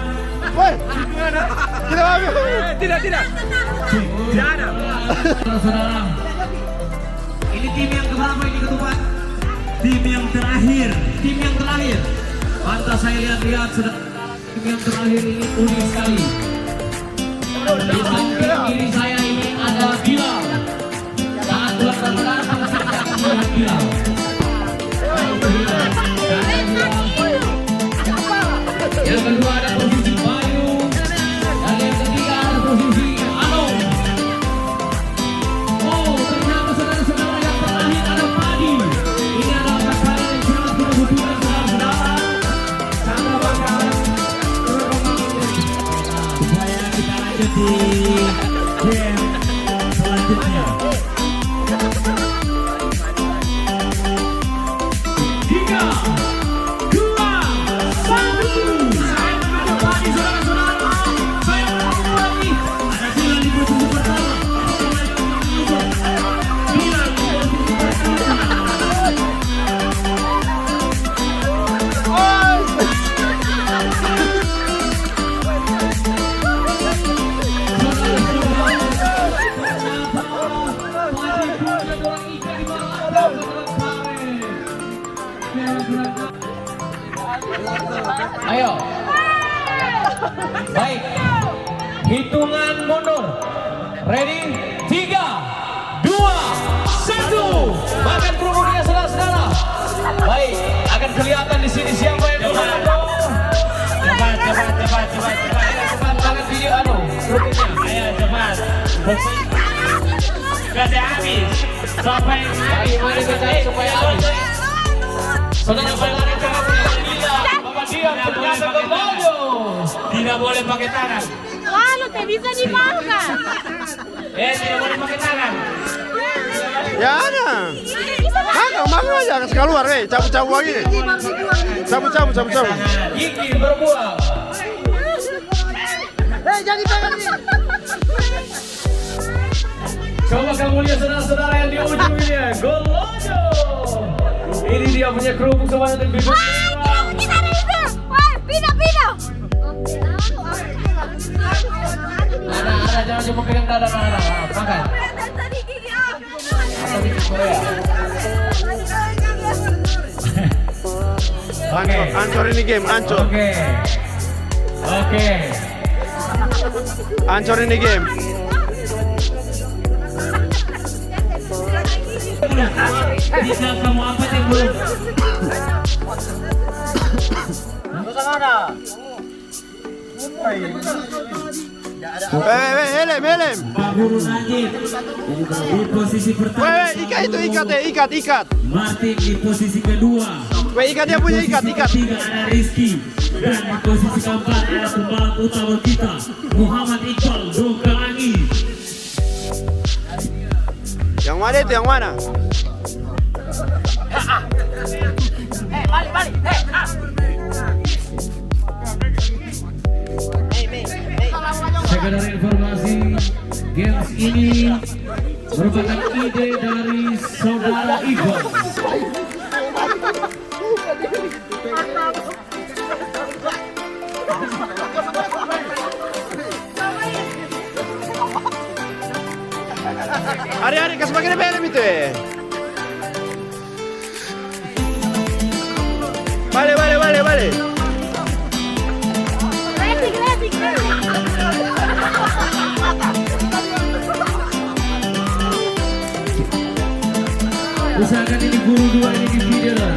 Gimana? Tidak ambil. Tidak. Tidak ada. Saudara-saudara, ini tim yang keberapa ini ketupat? Tim yang terakhir. Pantas saya lihat sudah tim yang terakhir ini unik sekali. Di samping kiri saya ini ada Bilal. Sangat luar biasa Bilal. Yang kedua ada posisi Bayu, dan yang ketiga ada posisi Anom. Oh, ternyata saudara-saudara yang terakhir ada Padi. Ini adalah perkara yang sangat kebetulan saudara-saudara. Sangat bakalan supaya kita lanjut di game selanjutnya. Ayo. Baik. Hitungan mundur. Ready? 3, 2, 1. Makan kerudungnya saudara-saudara. Baik, akan kelihatan di sini siapa yang menang. Cepat. Cepat banget video kerudungnya. Ayo cepat. Kasih habis. Sampai mari kita supaya habis. Saudara-saudara jangan Bapak Dian ternyata berbaju. Tidak boleh pakai tangan. Kalau tidak bisa dimakan. Tidak boleh pakai tangan. Ya ada. Makan aja keluar, cabut-cabut lagi. Cabut. Gigi berbuah. Jangan. Coba kamu lihat saudara-saudara yang di ujung ini, Golojo. Ini dia punya kerupuk semuanya dan bibit merah. Kita bisa. Pindah. Ada, jangan cuma pegang dada, makan. Oke, ancur ini game, ancur. Oke. Ancur ini game. Bisa kamu apa sih belum? Helm. Pak Guru Najib di posisi pertama. Ikat. Martin di posisi kedua. Ikatnya punya ikat. Ketiga ada Rizky. Dan di posisi keempat ada pembalap utama kita, Muhammad Iqbal Dongkalangi. Yang mana itu? Yang mana? Balik. Sekedar informasi, games ini merupakan ide dari saudara Iqbal. Hari-hari kasih pakai helm itu Balik. Usahakan ini guru dua ini di video lah.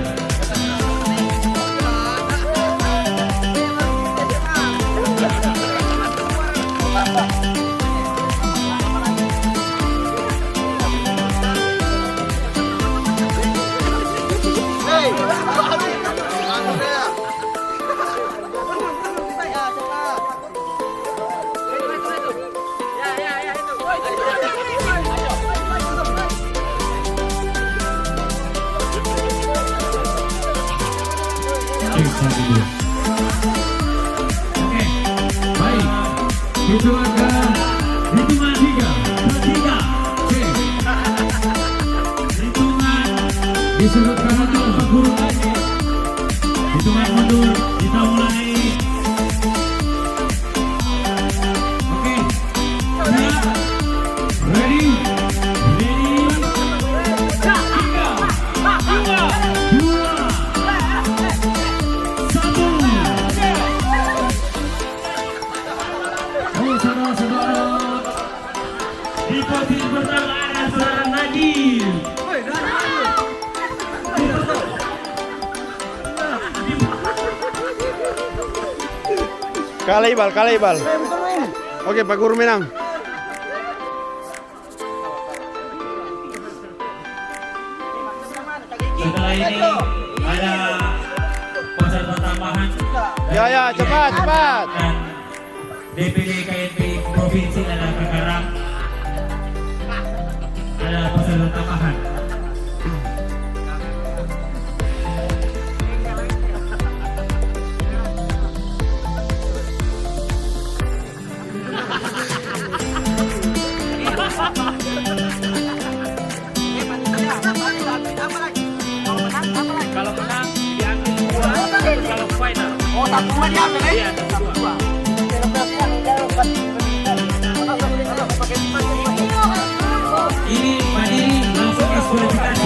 Oke, baik. Hitungan 3. Hitungan di sudut kanan Pak Guru lagi. Hitungan mundur kita mulai. Oke, siap. Ready. 3, 2, 1. Saudara-saudara, di posisi pertama ada saudara Nadiem. Kalah ibal. Oke, Pak Guru menang. Setelah ini ada peserta tambahan. Ya, cepat. Dan DPD KNPI Provinsi ada Kakarang. Ada peserta tambahan. Kalau menang diambil 2, kalau final. Oh, satu cuma diambil ya? Iya, satu dua. Ini mandiri langsung diskualifikasi.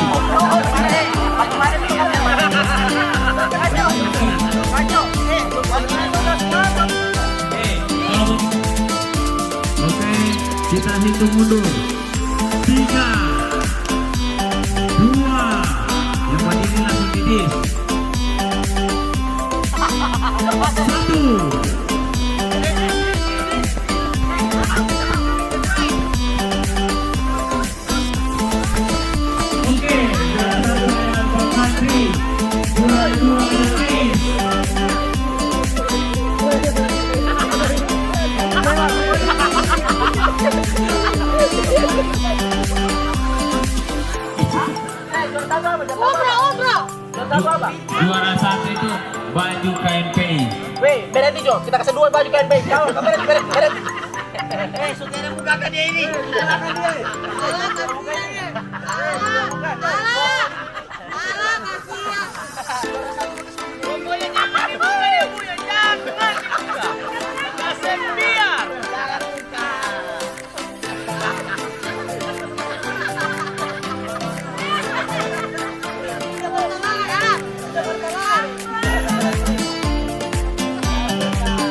hitung mundur. 3, 2, yang berdiri langsung didis. 1. Juara 1 itu baju KNPI. Weh, berhenti Jo, kita kasih 2 baju KNPI. Jauh, berhenti. Saudara bukakan dia ini. Pokoknya jangan dibuka dia punya, jangan dibuka. Kasih biar. Jangan buka.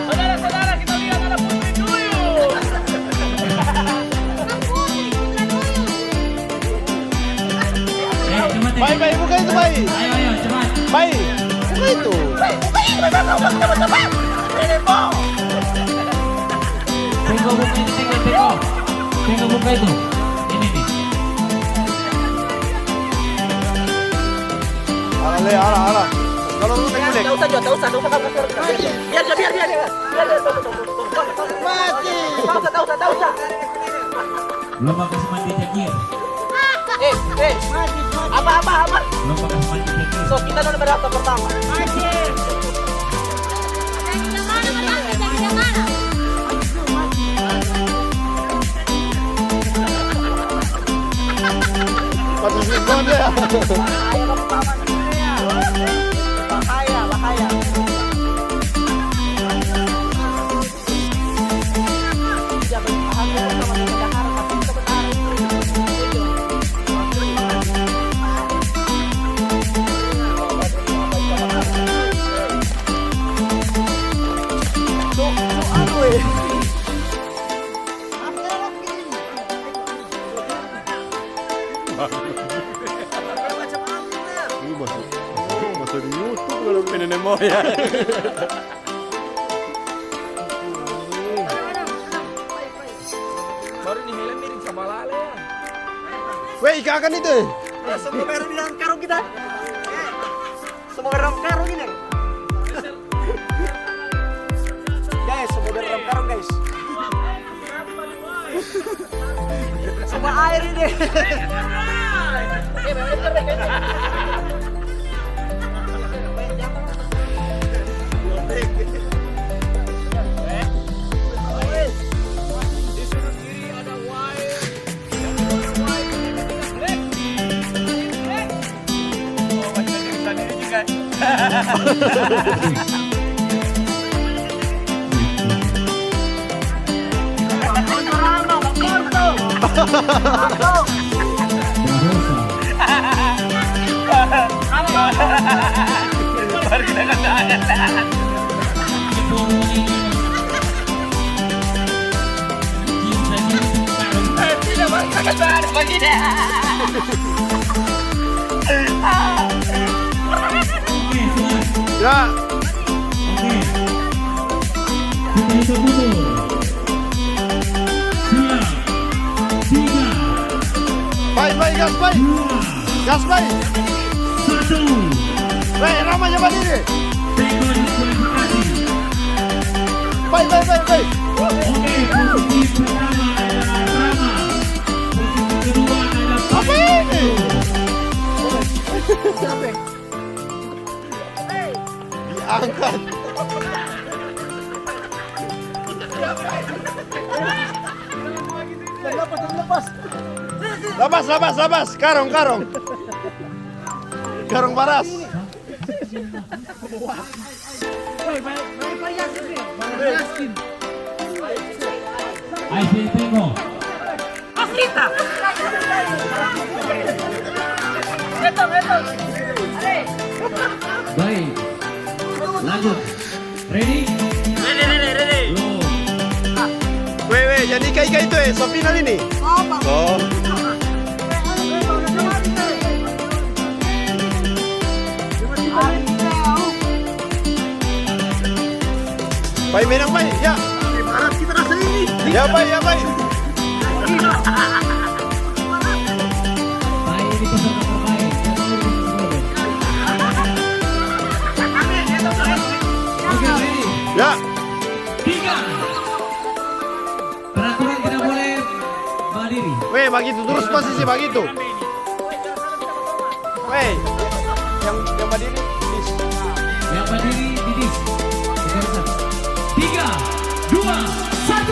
Saudara-saudara, kita lihat ada Putri Duyung. Baik, buka itu baik. Ayo, cepat. Baik. Buka itu. Tengok buka itu, tengok. Tengok buka itu. Ini nih. Alah. Kalau lu tengok deh. Enggak usah kamu kasih. Biar. Mati. Tak usah. Lomba kasih mandi Jakir. Apa? Lomba kasih mandi Jakir. So kita udah berdaftar pertama. Bahaya. Masuk di YouTube kalau nenek moyang. Baru nih helm mirip sama lale ya. Weh, ikan itu. Semua merah di dalam karung kita. Semua dalam karung ini. Guys, semua dalam karung guys. Semua air ini. Baru kita kata ada. Tidak masakan baru bagi dia. Ya. Kita hitung mundur. Siap. 3. Baik, gas baik. 1. Weh, namanya berdiri. Tengok diskualifikasi. Baik. Oke, posisi pertama adalah Rama. Posisi kedua adalah Apa ini? Diangkat. Lepas. Karung. Karung paras. Aisyah tengok. Aslita. Baik. Lanjut. Ready? Ready. Belum. Weh, yang ika-ika itu so final ini. Oh. Baik menang baik, ya. Barat kita rasa ini. Ya baik, ya baik. Baik, ini peserta terbaik. Oke, ready. Ya. 3. Peraturan tidak boleh berdiri. Weh, begitu terus posisi begitu. Weh, yang berdiri. Yang berdiri di dis. 3, 2, 1.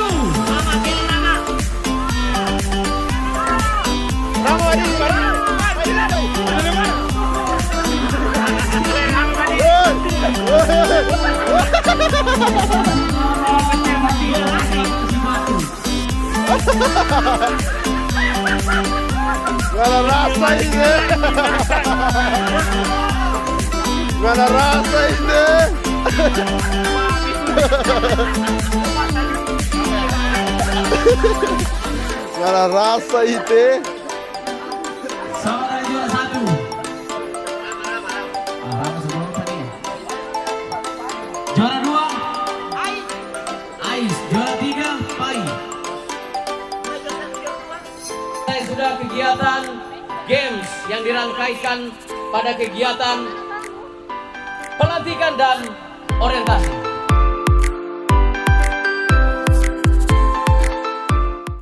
Rama berdiri, barang. Gak ada rasa ini. Gak ada rasa ini. Gak ada rasa itu. Saudara juara 1. Rama sebelum tadi. Juara 2. Ais. Juara 3. Pai. Sudah kegiatan games yang dirangkaikan pada kegiatan pelatihan dan orientasi.